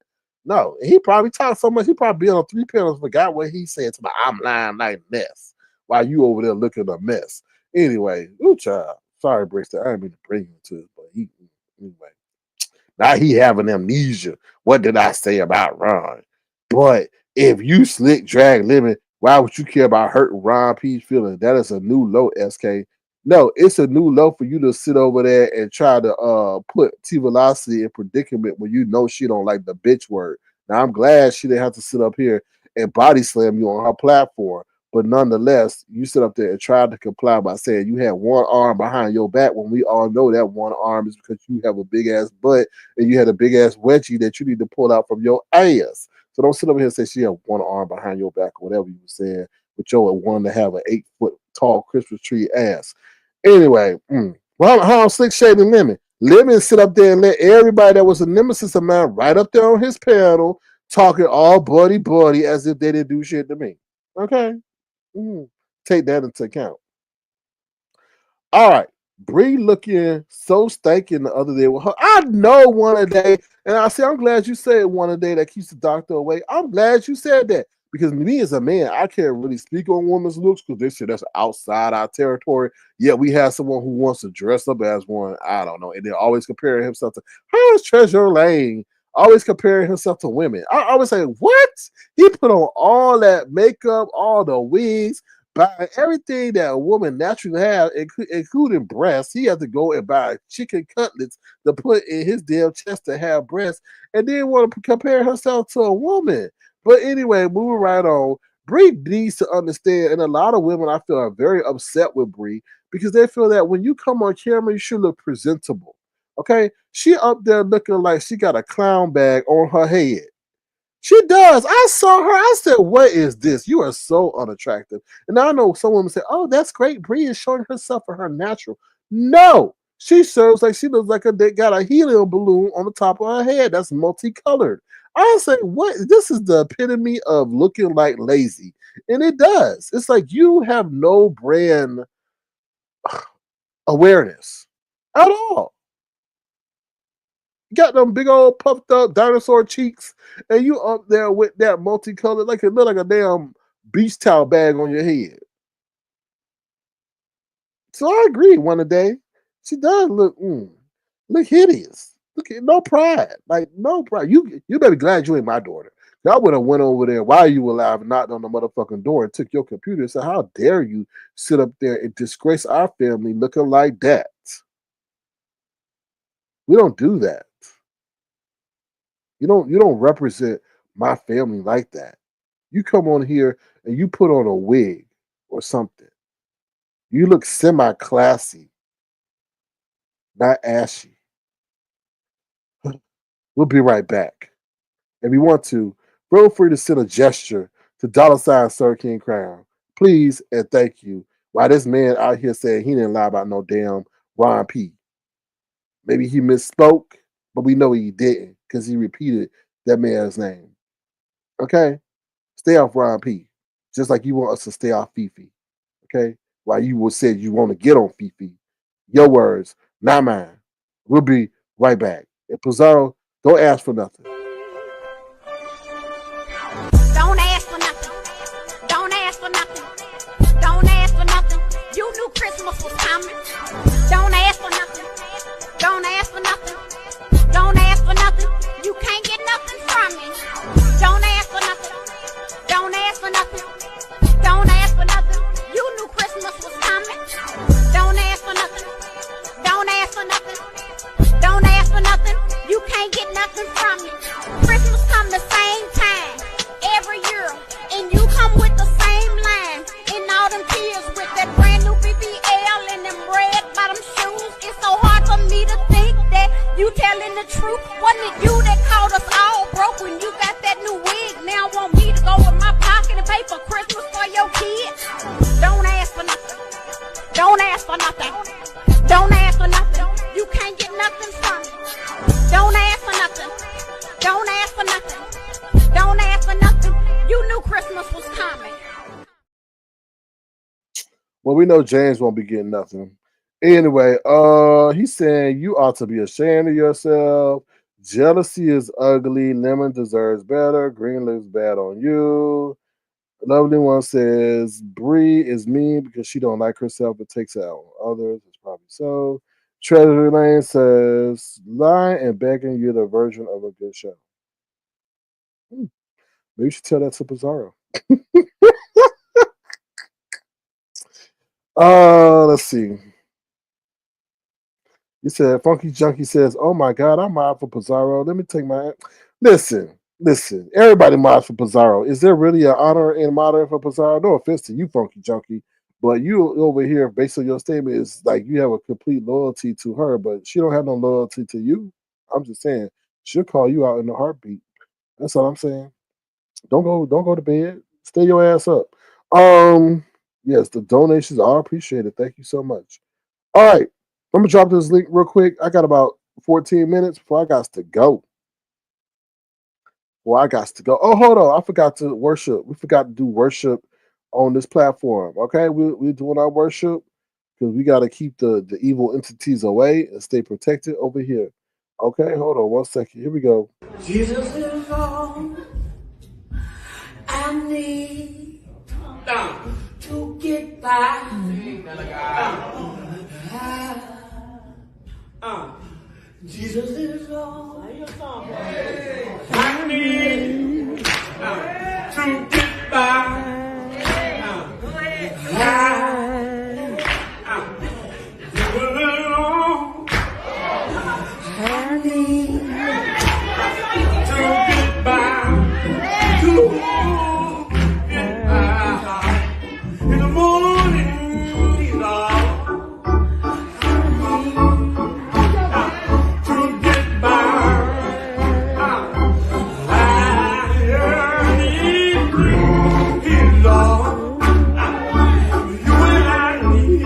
No, he probably talked so much. He probably been on 3 panels, forgot what he said to me. I'm lying like this while you over there looking a mess. Anyway, ooh, child. Sorry, Brixton. I didn't mean to bring him to it, but anyway. Now he having amnesia. What did I say about Ron? But if you slick drag living, why would you care about hurting Ron P's feelings? That is a new low, SK. No, it's a new low for you to sit over there and try to put Teavalocity in predicament when you know she don't like the bitch word. Now I'm glad she didn't have to sit up here and body slam you on her platform. But nonetheless, you sit up there and try to comply by saying you had one arm behind your back when we all know that one arm is because you have a big ass butt and you had a big ass wedgie that you need to pull out from your ass. So don't sit over here and say she had one arm behind your back or whatever you were saying, but you're one to have an 8-foot tall Christmas tree ass. Anyway, well, how Slick Shady Lemon? Lemon sit up there and let everybody that was a nemesis of mine right up there on his panel talking all buddy as if they didn't do shit to me. Okay? Take that into account. All right. Bree looking so stinking the other day with her. I know one a day, and I say I'm glad you said one a day that keeps the doctor away. I'm glad you said that because me as a man, I can't really speak on women's looks because they say that's outside our territory. Yet we have someone who wants to dress up as one. I don't know, and they're always comparing himself to how's Trezur Lane. Always comparing himself to women. I always say, what? He put on all that makeup, all the wigs, buy everything that a woman naturally has, including breasts. He had to go and buy chicken cutlets to put in his damn chest to have breasts, and then want to compare herself to a woman. But anyway, moving right on. Brie needs to understand, and a lot of women I feel are very upset with Brie because they feel that when you come on camera, you should look presentable. Okay, she up there looking like she got a clown bag on her head. She does. I saw her. I said, what is this? You are so unattractive. And I know some women say, oh, that's great. Brie is showing herself for her natural. No, she serves like she looks like they got a helium balloon on the top of her head. That's multicolored. I say, what? This is the epitome of looking like lazy. And it does. It's like you have no brand awareness at all. Got them big old puffed up dinosaur cheeks, and you up there with that multicolored, like it look like a damn beach towel bag on your head. So I agree. One a day, she does look hideous. Look at no pride, like no pride. You better be glad you ain't my daughter. I would have went over there while you were alive, and knocked on the motherfucking door, and took your computer and said, "How dare you sit up there and disgrace our family looking like that?" We don't do that. You don't represent my family like that. You come on here and you put on a wig or something. You look semi-classy, not ashy. We'll be right back. If you want to, feel free to send a gesture to $ Sir King Crown. Please and thank you. While this man out here saying he didn't lie about no damn Ron P. Maybe he misspoke, but we know he didn't because he repeated that man's name. Okay? Stay off Ron P. Just like you want us to stay off Fifi. Okay? While you will say you want to get on Fifi. Your words, not mine. We'll be right back. And Pizarro, don't ask for nothing. Don't ask for nothing. Don't ask for nothing. Don't ask for nothing. You knew Christmas was coming. Don't ask for nothing. Don't ask for nothing. Don't ask for nothing. You can't get nothing from me. Don't ask for nothing. Don't ask for nothing. Don't ask for nothing. You knew Christmas was coming. Don't ask for nothing. Don't ask for nothing. Don't ask for nothing. You can't get nothing from me. Christmas come the same time every year, and you come with the same line. And all them kids with that brand new BBL and them red bottom shoes. It's so hard for me to think that you telling the truth. Wasn't it you that called us all broke when you got that new wig? Now want me to go in my pocket and pay for Christmas for your kids? Don't ask for nothing. Don't ask for nothing. Don't ask for nothing. You can't get nothing from me. Don't ask for nothing. Don't ask for nothing. Don't ask for nothing. You knew Christmas was coming. Well, we know James won't be getting nothing. Anyway, he's saying you ought to be ashamed of yourself. Jealousy is ugly. Lemon deserves better. Green looks bad on you. Lovely one says Bree is mean because she don't like herself but takes it out on others. It's probably so. Treasure Lane says lying and begging you're the version of a good show. Maybe you should tell that to Pizarro. Let's see. He said, Funky Junkie says, oh my God, I'm out for Pizarro. Let me take my... Listen. Listen, everybody mods for Pizarro. Is there really an honor in modding for Pizarro? No offense to you, Funky Junkie, but you over here, based on your statement, is like you have a complete loyalty to her, but she don't have no loyalty to you. I'm just saying, she'll call you out in a heartbeat. That's all I'm saying. Don't go to bed. Stay your ass up. Um, yes, the donations are appreciated. Thank you so much. All right, I'm gonna drop this link real quick. I got about 14 minutes before I got to go. Well, I got to go. Oh, hold on. I forgot to worship. We forgot to do worship on this platform. Okay, we're doing our worship because we got to keep the evil entities away and stay protected over here. Okay, hold on 1 second. Here we go. Jesus is all I need to get by. Jesus is all I need to get by. I need to get by. In the morning, he's all to get by. I need he's all you and I need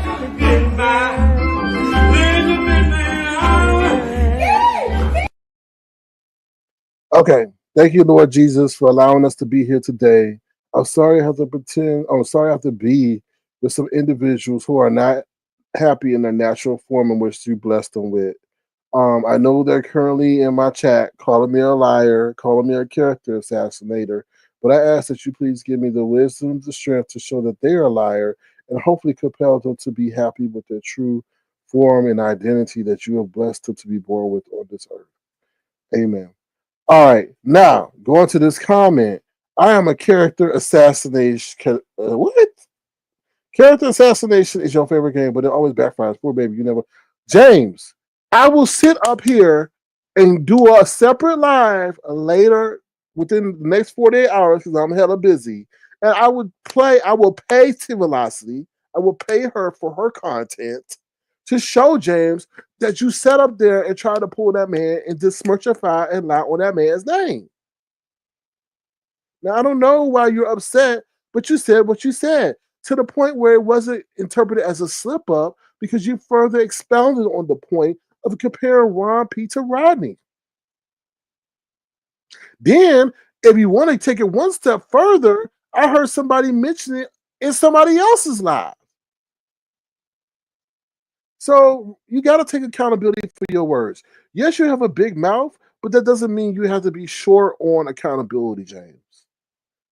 to get by. Okay, thank you, Lord Jesus, for allowing us to be here today. I'm sorry I have to pretend. I'm sorry I have to be with some individuals who are not happy in their natural form in which you blessed them with. I know they're currently in my chat calling me a liar, calling me a character assassinator, but I ask that you please give me the wisdom, the strength to show that they're a liar and hopefully compel them to be happy with their true form and identity that you have blessed them to be born with on this earth. Amen. All right, now going to this comment. I am a character assassination. What? Character assassination is your favorite game, but it always backfires. Poor baby, you never. James, I will sit up here and do a separate live later within the next 48 hours because I'm hella busy. And I will pay Teavalocity. I will pay her for her content to show James that you sat up there and tried to pull that man and just smirchify and lie on that man's name. Now, I don't know why you're upset, but you said what you said to the point where it wasn't interpreted as a slip up because you further expounded on the point of comparing Ron P to Rodney. Then, if you want to take it one step further, I heard somebody mention it in somebody else's live. So you got to take accountability for your words. Yes, you have a big mouth, but that doesn't mean you have to be short on accountability, James.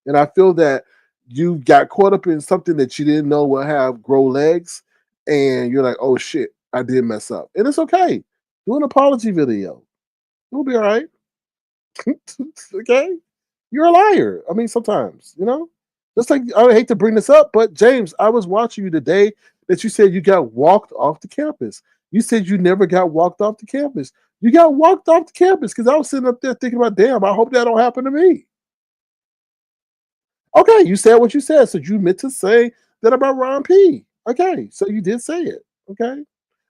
And I feel that you got caught up in something that you didn't know would have grow legs, and you're like, oh shit, I did mess up. And it's okay. Do an apology video. It'll be all right. Okay? You're a liar. I mean, sometimes, you know? Just like, I hate to bring this up, but James, I was watching you today that you said you got walked off the campus. You said you never got walked off the campus. You got walked off the campus because I was sitting up there thinking about, damn, I hope that don't happen to me. Okay, you said what you said, so you meant to say that about Ron P. Okay, so you did say it. Okay,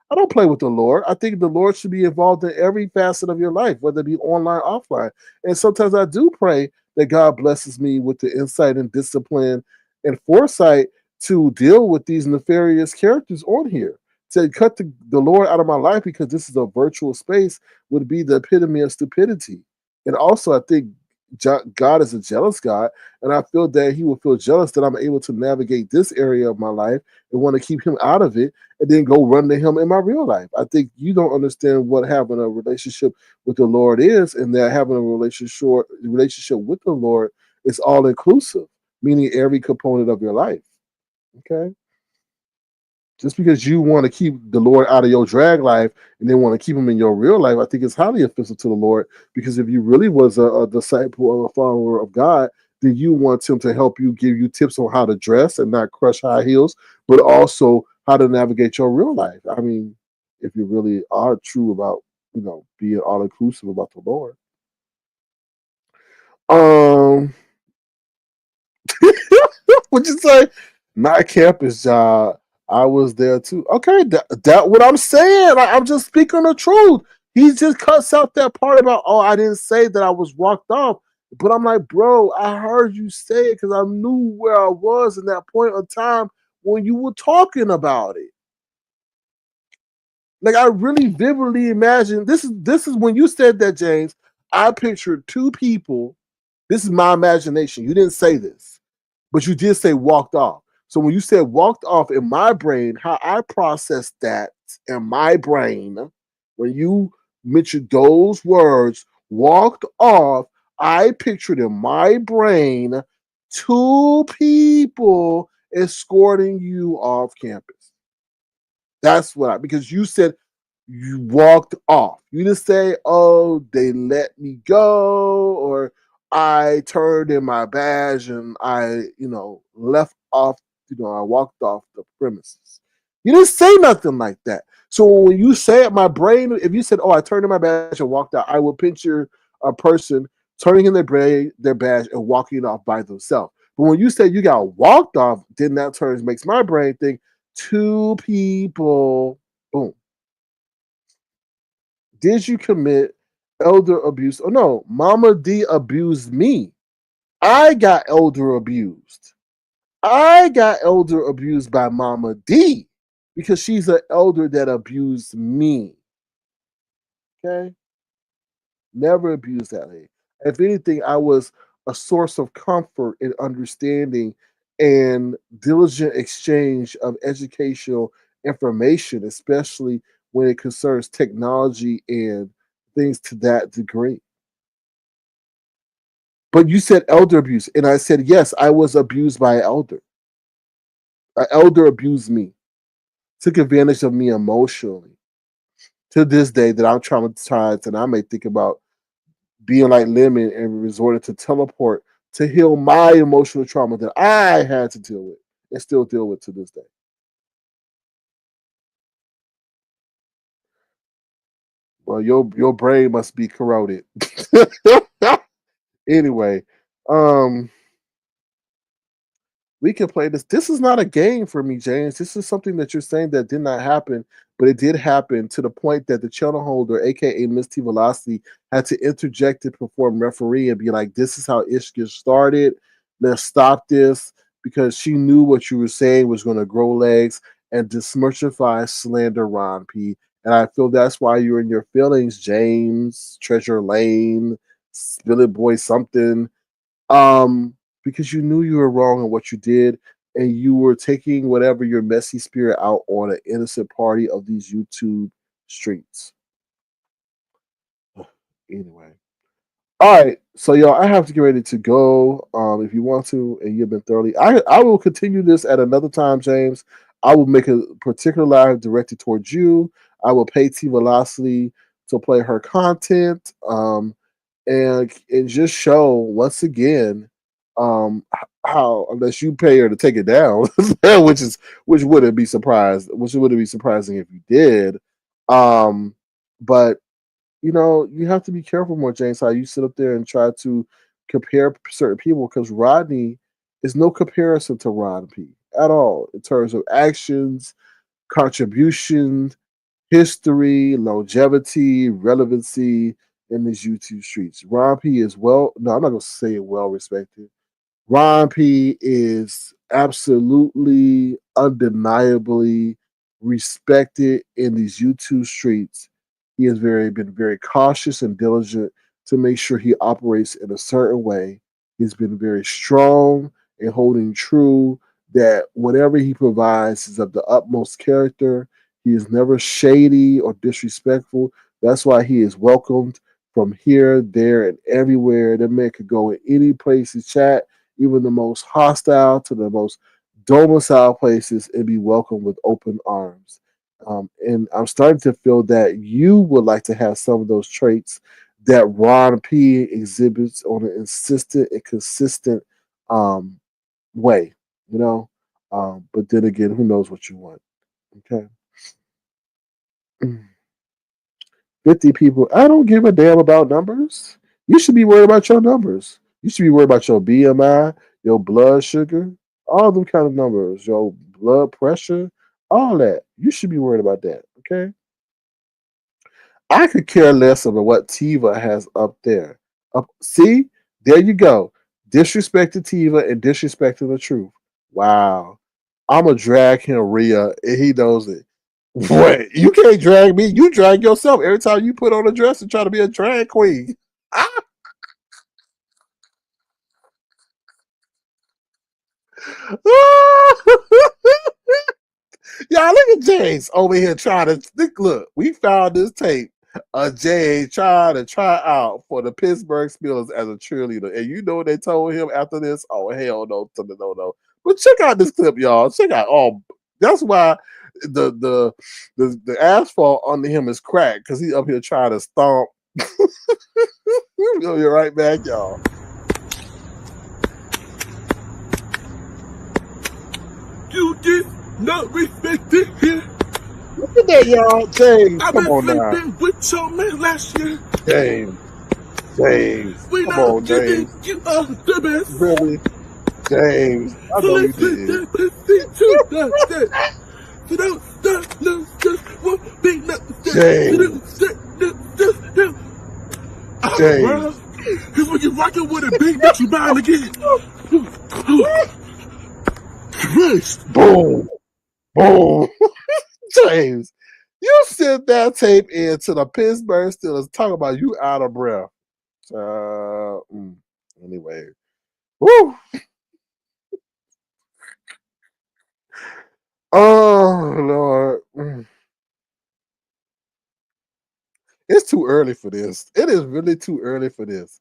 I don't play with the Lord. I think the Lord should be involved in every facet of your life, whether it be online, offline. And sometimes I do pray that God blesses me with the insight and discipline and foresight to deal with these nefarious characters on here. To cut the Lord out of my life because this is a virtual space would be the epitome of stupidity. And also, I think God is a jealous God, and I feel that He will feel jealous that I'm able to navigate this area of my life and want to keep Him out of it, and then go run to Him in my real life. I think you don't understand what having a relationship with the Lord is, and that having a relationship with the Lord is all inclusive, meaning every component of your life. Okay. Just because you want to keep the Lord out of your drag life and then want to keep Him in your real life, I think it's highly offensive to the Lord. Because if you really was a disciple or a follower of God, then you want Him to help you, give you tips on how to dress and not crush high heels, but also how to navigate your real life. I mean, if you really are true about, being all inclusive about the Lord. Um, what'd you say? Not campus job. I was there too. Okay, that what I'm saying. I'm just speaking the truth. He just cuts out that part about, oh, I didn't say that I was walked off. But I'm like, bro, I heard you say it because I knew where I was in that point of time when you were talking about it. Like I really vividly imagine this is when you said that, James. I pictured two people. This is my imagination. You didn't say this, but you did say walked off. So when you said walked off in my brain, how I processed that in my brain, when you mentioned those words, walked off, I pictured in my brain two people escorting you off campus. That's what because you said you walked off. You didn't say, oh, they let me go, or I turned in my badge and I, left off, I walked off the premises. You didn't say nothing like that. So when you say it, my brain, if you said, oh, I turned in my badge and walked out, I will picture a person turning in their badge and walking off by themselves. But when you say you got walked off, then that turns makes my brain think two people, boom. Did you commit elder abuse? Oh no, Mama D abused me. I got elder abused. I got elder abused by Mama D because she's an elder that abused me. Okay? Never abused that lady. If anything, I was a source of comfort and understanding and diligent exchange of educational information, especially when it concerns technology and things to that degree. But you said elder abuse, and I said yes, I was abused by an elder. An elder abused me, took advantage of me emotionally. To this day, that I'm traumatized, and I may think about being like Lemon and resorted to teleport to heal my emotional trauma that I had to deal with and still deal with to this day. Well, your brain must be corroded. Anyway, um, we can play this. This is not a game for me, James. This is something that you're saying that did not happen, but it did happen to the point that the channel holder, aka Miss Teavalocity, had to interject and perform referee and be like, "This is how Ish gets started. Let's stop this," because she knew what you were saying was going to grow legs and dismercify slander Ron P. And I feel that's why you're in your feelings, James, Treasure Lane, Spill It Boy, something because you knew you were wrong in what you did, and you were taking whatever your messy spirit out on an innocent party of these YouTube streets. Anyway, all right, so y'all, I have to get ready to go. If you want to, and you've been thoroughly, I will continue this at another time, James. I will make a particular live directed towards you. I will pay T Velocity to play her content. And just show once again how unless you pay her to take it down, which wouldn't be surprised, which wouldn't be surprising if you did. But you have to be careful more, James, how you sit up there and try to compare certain people because Rodney is no comparison to Ron P at all in terms of actions, contribution, history, longevity, relevancy in these YouTube streets. Ron P is no, I'm not gonna say it well respected. Ron P is absolutely, undeniably respected in these YouTube streets. He has been very cautious and diligent to make sure he operates in a certain way. He's been very strong in holding true that whatever he provides is of the utmost character. He is never shady or disrespectful. That's why he is welcomed from here, there, and everywhere. That man could go in any place to chat, even the most hostile to the most domicile places, and be welcomed with open arms. And I'm starting to feel that you would like to have some of those traits that Ron P exhibits on an insistent and consistent way, you know. But then again, who knows what you want? Okay. 50 people. I don't give a damn about numbers. You should be worried about your numbers. You should be worried about your BMI, your blood sugar, all them kind of numbers, your blood pressure, all that. You should be worried about that. Okay. I could care less about what Tiva has up there. See, there you go. Disrespecting Tiva and disrespecting the truth. Wow. I'ma drag him Rhea, and he knows it. What? You can't drag me. You drag yourself every time you put on a dress and try to be a drag queen. Y'all look at James over here trying to look. We found this tape of James trying to try out for the Pittsburgh Steelers as a cheerleader, and you know what they told him after this? Oh hell no, no. But check out this clip, y'all. Check out. Oh, that's why the asphalt under him is cracked because he's up here trying to stomp. We'll be right back, y'all. You did not respect it here. Look at that, y'all. James, I've come been on now. sleeping with your man last year. James, We come know on, James. you are the best. Really? James, I So know you let's put did. that pussy to the set. So don't stop, no, just won't be nothing. James. James. Because when you're rocking with a big bitch, you buying again. Christ. Boom. Boom. James, you sent that tape in to the Pittsburgh Steelers talking about you out of breath. Anyway. Woo. Oh, Lord. It's too early for this. It is really too early for this.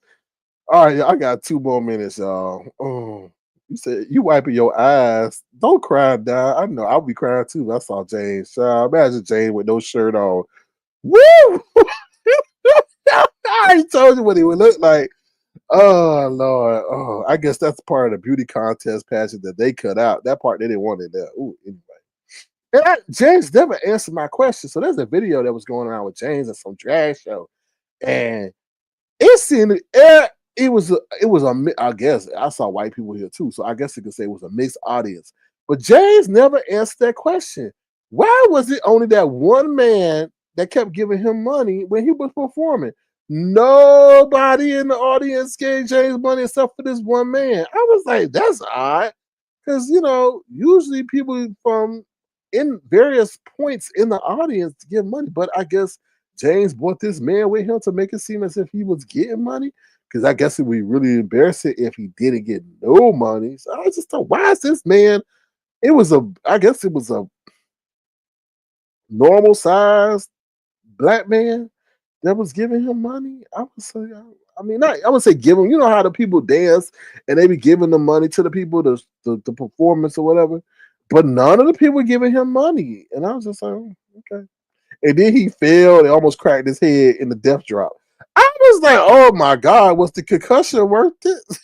All right, I got 2 more minutes, y'all. Oh, you said you wiping your eyes. Don't cry, down. I know I'll be crying too. I saw James. Imagine James with no shirt on. Woo! I already told you what he would look like. Oh Lord. Oh, I guess that's part of the beauty contest pageant that they cut out. That part they didn't want in there. Ooh, anyway. And James never answered my question. So there's a video that was going around with James at some drag show, and it seemed I guess I saw white people here too, so I guess you could say it was a mixed audience. But James never answered that question. Why was it only that one man that kept giving him money when he was performing? Nobody in the audience gave James money except for this one man. I was like, that's odd. Because usually people from in various points in the audience give money, but I guess James brought this man with him to make it seem as if he was getting money. Because I guess it would be really embarrassing if he didn't get no money. So I just thought, why is this man? I guess it was a normal sized black man that was giving him money. I would say, I would say give him. You know how the people dance and they be giving the money to the people, the performance or whatever. But none of the people were giving him money, and I was just like, okay. And then he fell and almost cracked his head in the death drop. I was like, oh my God, was the concussion worth it?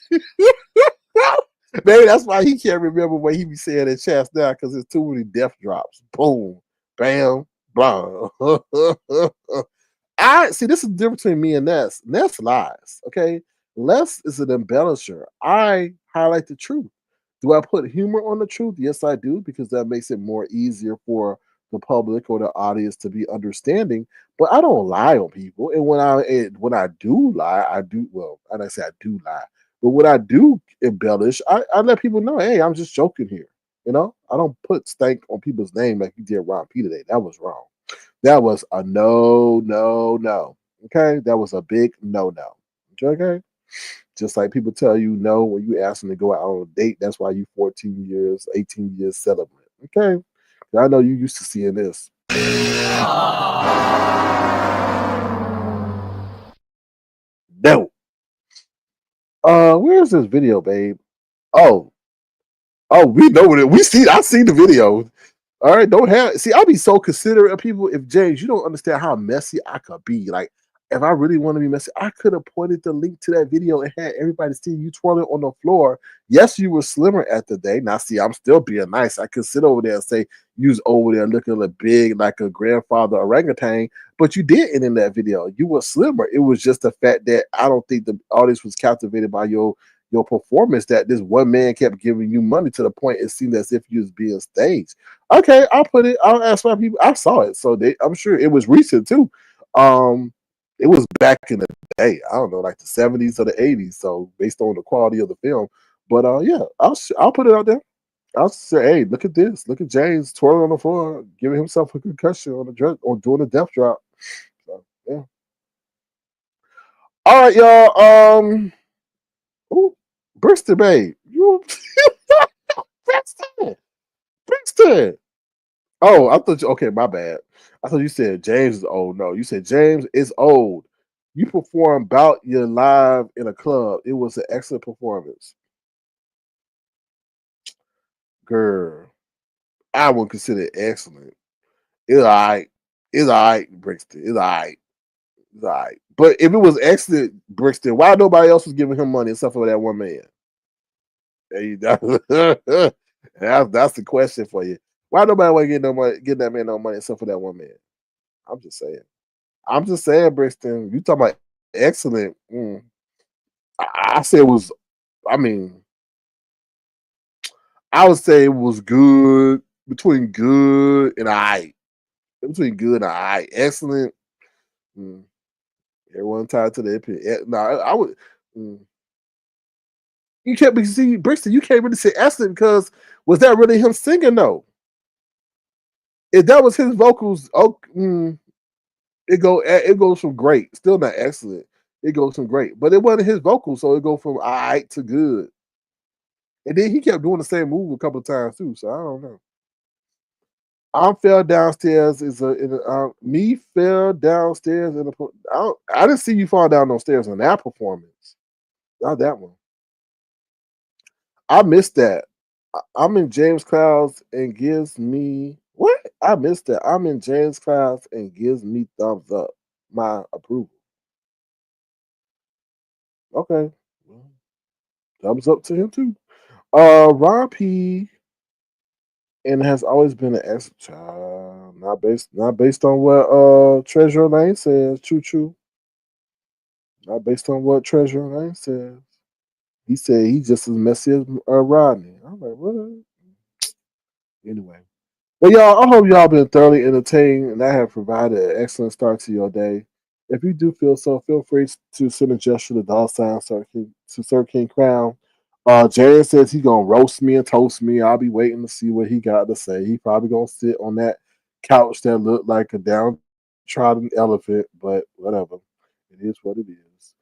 Maybe that's why he can't remember what he be saying in chats now, because it's too many death drops. Boom, bam, blah. I see this is the difference between me and Ness. Ness lies, okay? Les is an embellisher. I highlight the truth. Do I put humor on the truth? Yes, I do, because that makes it more easier for the public or the audience to be understanding. But I don't lie on people. And when I do lie, I do and I say I do lie. But when I do embellish, I let people know, hey, I'm just joking here. I don't put stank on people's name like you did Ron P today. That was wrong. That was a no. Okay, that was a big no. Okay. Just like people tell you no when you ask them to go out on a date. That's why you 14 years, 18 years celibate. Okay. I know you used to seeing this. No. Where's this video, babe? Oh, we know it. I see the video. All right, I'll be so considerate of people. If James, you don't understand how messy I could be. Like, if I really want to be messy, I could have pointed the link to that video and had everybody see you twirling on the floor. Yes, you were slimmer at the day. Now, see, I'm still being nice. I could sit over there and say you was over there looking like big, like a grandfather orangutan, but you didn't in that video. You were slimmer. It was just the fact that I don't think the audience was captivated by your performance, that this one man kept giving you money to the point it seemed as if you was being staged. Okay, I'll ask my people. I saw it, so I'm sure it was recent too. It was back in the day. I don't know, like the 70s or the 80s. So based on the quality of the film, but yeah, I'll put it out there. I'll say, hey, look at this. Look at James twirling on the floor, giving himself a concussion on the or doing a death drop. So yeah. All right, y'all. Ooh, Brixton, babe. You Brixton. Oh, I thought okay, my bad. I thought you said James is old. No, you said James is old. You performed Bout Your live in a club. It was an excellent performance. Girl, I would consider it excellent. It's all right. It's all right, Brixton. It's all right. It's all right. But if it was excellent, Brixton, why nobody else was giving him money except for that one man? Hey, that's the question for you. Why nobody want to get no money, get that man no money except for that one man? I'm just saying. I'm just saying, Brixton. You talking about excellent? I say it was. I mean, I would say it was good, between good and I. Between good and I. Excellent. Everyone tied to the opinion. No, I would. You can't be see Brixton. You can't really say excellent because was that really him singing? No. If that was his vocals, it goes from great, still not excellent. It goes from great, but it wasn't his vocals, so it goes from all right to good. And then he kept doing the same move a couple of times too. So I don't know. I fell downstairs me fell downstairs in I didn't see you fall down those stairs in that performance. Not that one. I missed that. I'm in James Clouds and gives me what? I missed that. I'm in James Clouds and gives me thumbs up, my approval. Okay. Thumbs up to him too. Ron P and has always been an ex child. Not based on what Trezur Lane says. Choo choo. Not based on what Trezur Lane says. He said he's just as messy as Rodney. I'm like, what? Anyway. But y'all, I hope y'all been thoroughly entertained and I have provided an excellent start to your day. If you do feel so, feel free to send a gesture to $, Sir King Crown. Jared says he's gonna roast me and toast me. I'll be waiting to see what he got to say. He probably gonna sit on that couch that looked like a downtrodden elephant, but whatever. It is what it is.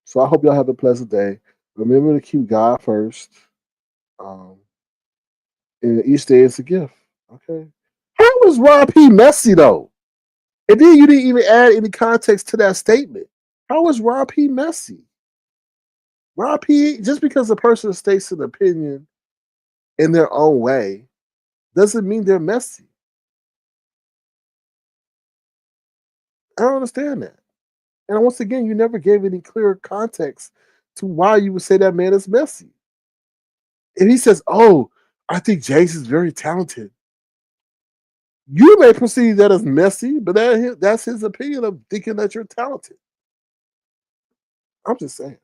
So I hope y'all have a pleasant day. Remember to keep God first. And each day is a gift. Okay. How was Rob P messy though? And then you didn't even add any context to that statement. How was Rob P messy? Rob P, just because a person states an opinion in their own way, doesn't mean they're messy. I don't understand that. And once again, you never gave any clear context to why you would say that man is messy. If he says, "Oh, I think Jace is very talented," you may perceive that as messy, but that's his opinion of thinking that you're talented. I'm just saying.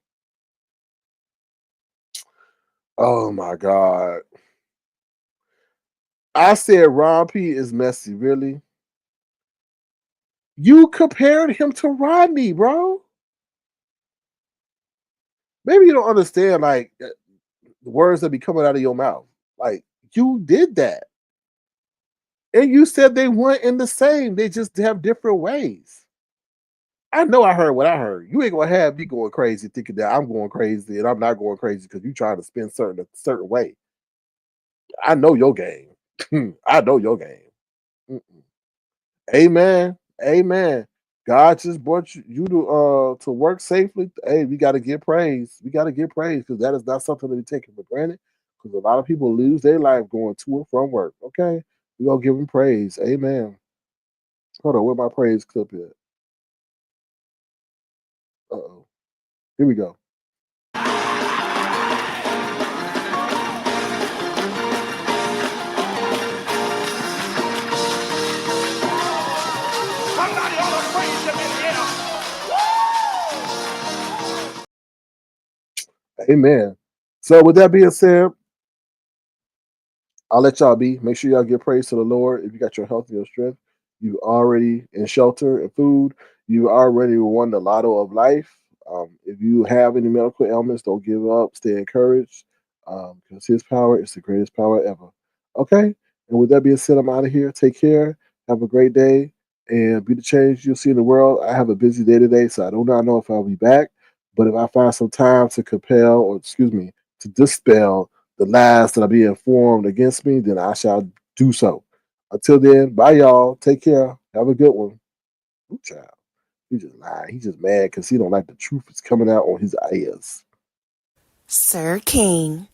Oh my God. I said Ron P is messy, really? You compared him to Rodney, bro. Maybe you don't understand like the words that be coming out of your mouth. Like you did that. And you said they weren't in the same. They just have different ways. I know I heard what I heard. You ain't gonna have me going crazy thinking that I'm going crazy and I'm not going crazy because you trying to spin a certain way. I know your game. I know your game. Mm-mm. Amen. Amen. God just brought you to work safely. Hey, we got to give praise. We got to give praise because that is not something to be taken for granted. Because a lot of people lose their life going to and from work. Okay, we gonna give them praise. Amen. Hold on, where my praise clip is? Uh-oh. Here we go. Somebody ought to praise him in here. Amen. So with that being said, I'll let y'all be. Make sure y'all give praise to the Lord. If you got your health and your strength, you already in shelter and food. You already won the lotto of life. If you have any medical ailments, don't give up. Stay encouraged, because His power is the greatest power ever. Okay. And with that being said, I'm out of here. Take care. Have a great day, and be the change you'll see in the world. I have a busy day today, so I do not know if I'll be back. But if I find some time to to dispel the lies that are being formed against me, then I shall do so. Until then, bye y'all. Take care. Have a good one. Ooh, child. He just lied. He's just mad because he don't like the truth is coming out on his ears. Sir King.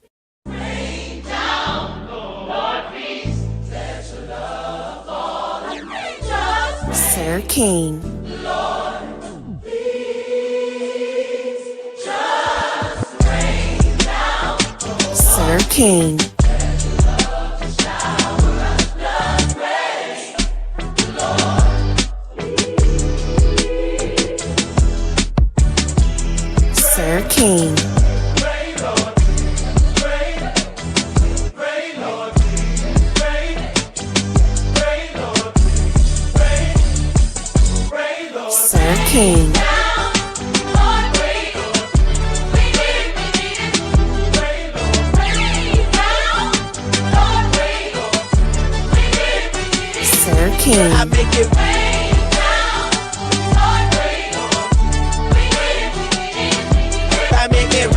Sir King. Sir King. Sir King. Sir King. Sir King. I make it I make it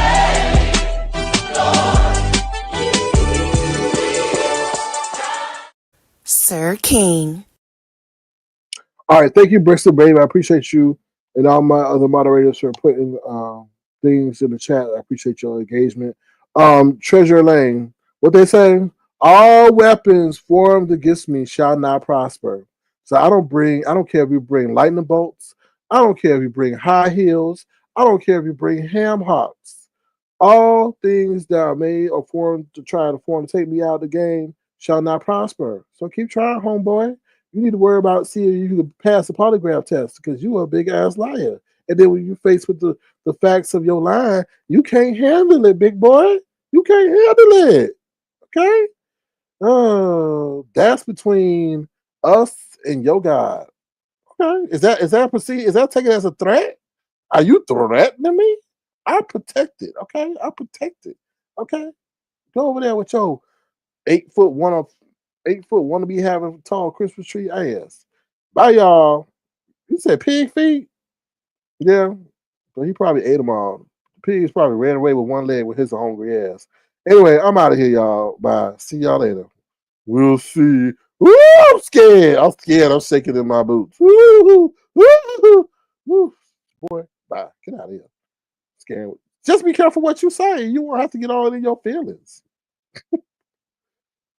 Sir King. All right, thank you, Bristol Baby. I appreciate you and all my other moderators for putting things in the chat. I appreciate your engagement. Treasure Lane, what they say? All weapons formed against me shall not prosper. So I don't care if you bring lightning bolts. I don't care if you bring high heels. I don't care if you bring ham hocks. All things that are made or formed to take me out of the game shall not prosper. So keep trying, homeboy. You need to worry about seeing if you can pass the polygraph test because you are a big ass liar. And then when you face with the facts of your line, you can't handle it, big boy. You can't handle it. Okay? Oh, that's between us and your God. Okay. Is that taken as a threat? Are you threatening me? I protect it. Okay. I protect it. Okay. Go over there with your 8'1" wanna be having tall Christmas tree ass. Bye y'all. You said pig feet? Yeah. But he probably ate them all. The pigs probably ran away with one leg with his hungry ass. Anyway, I'm out of here, y'all. Bye. See y'all later. We'll see. Woo, I'm scared. I'm scared. I'm shaking in my boots. Woo, woo, woo. Boy, bye. Get out of here. Scared. Just be careful what you say. You won't have to get all in your feelings.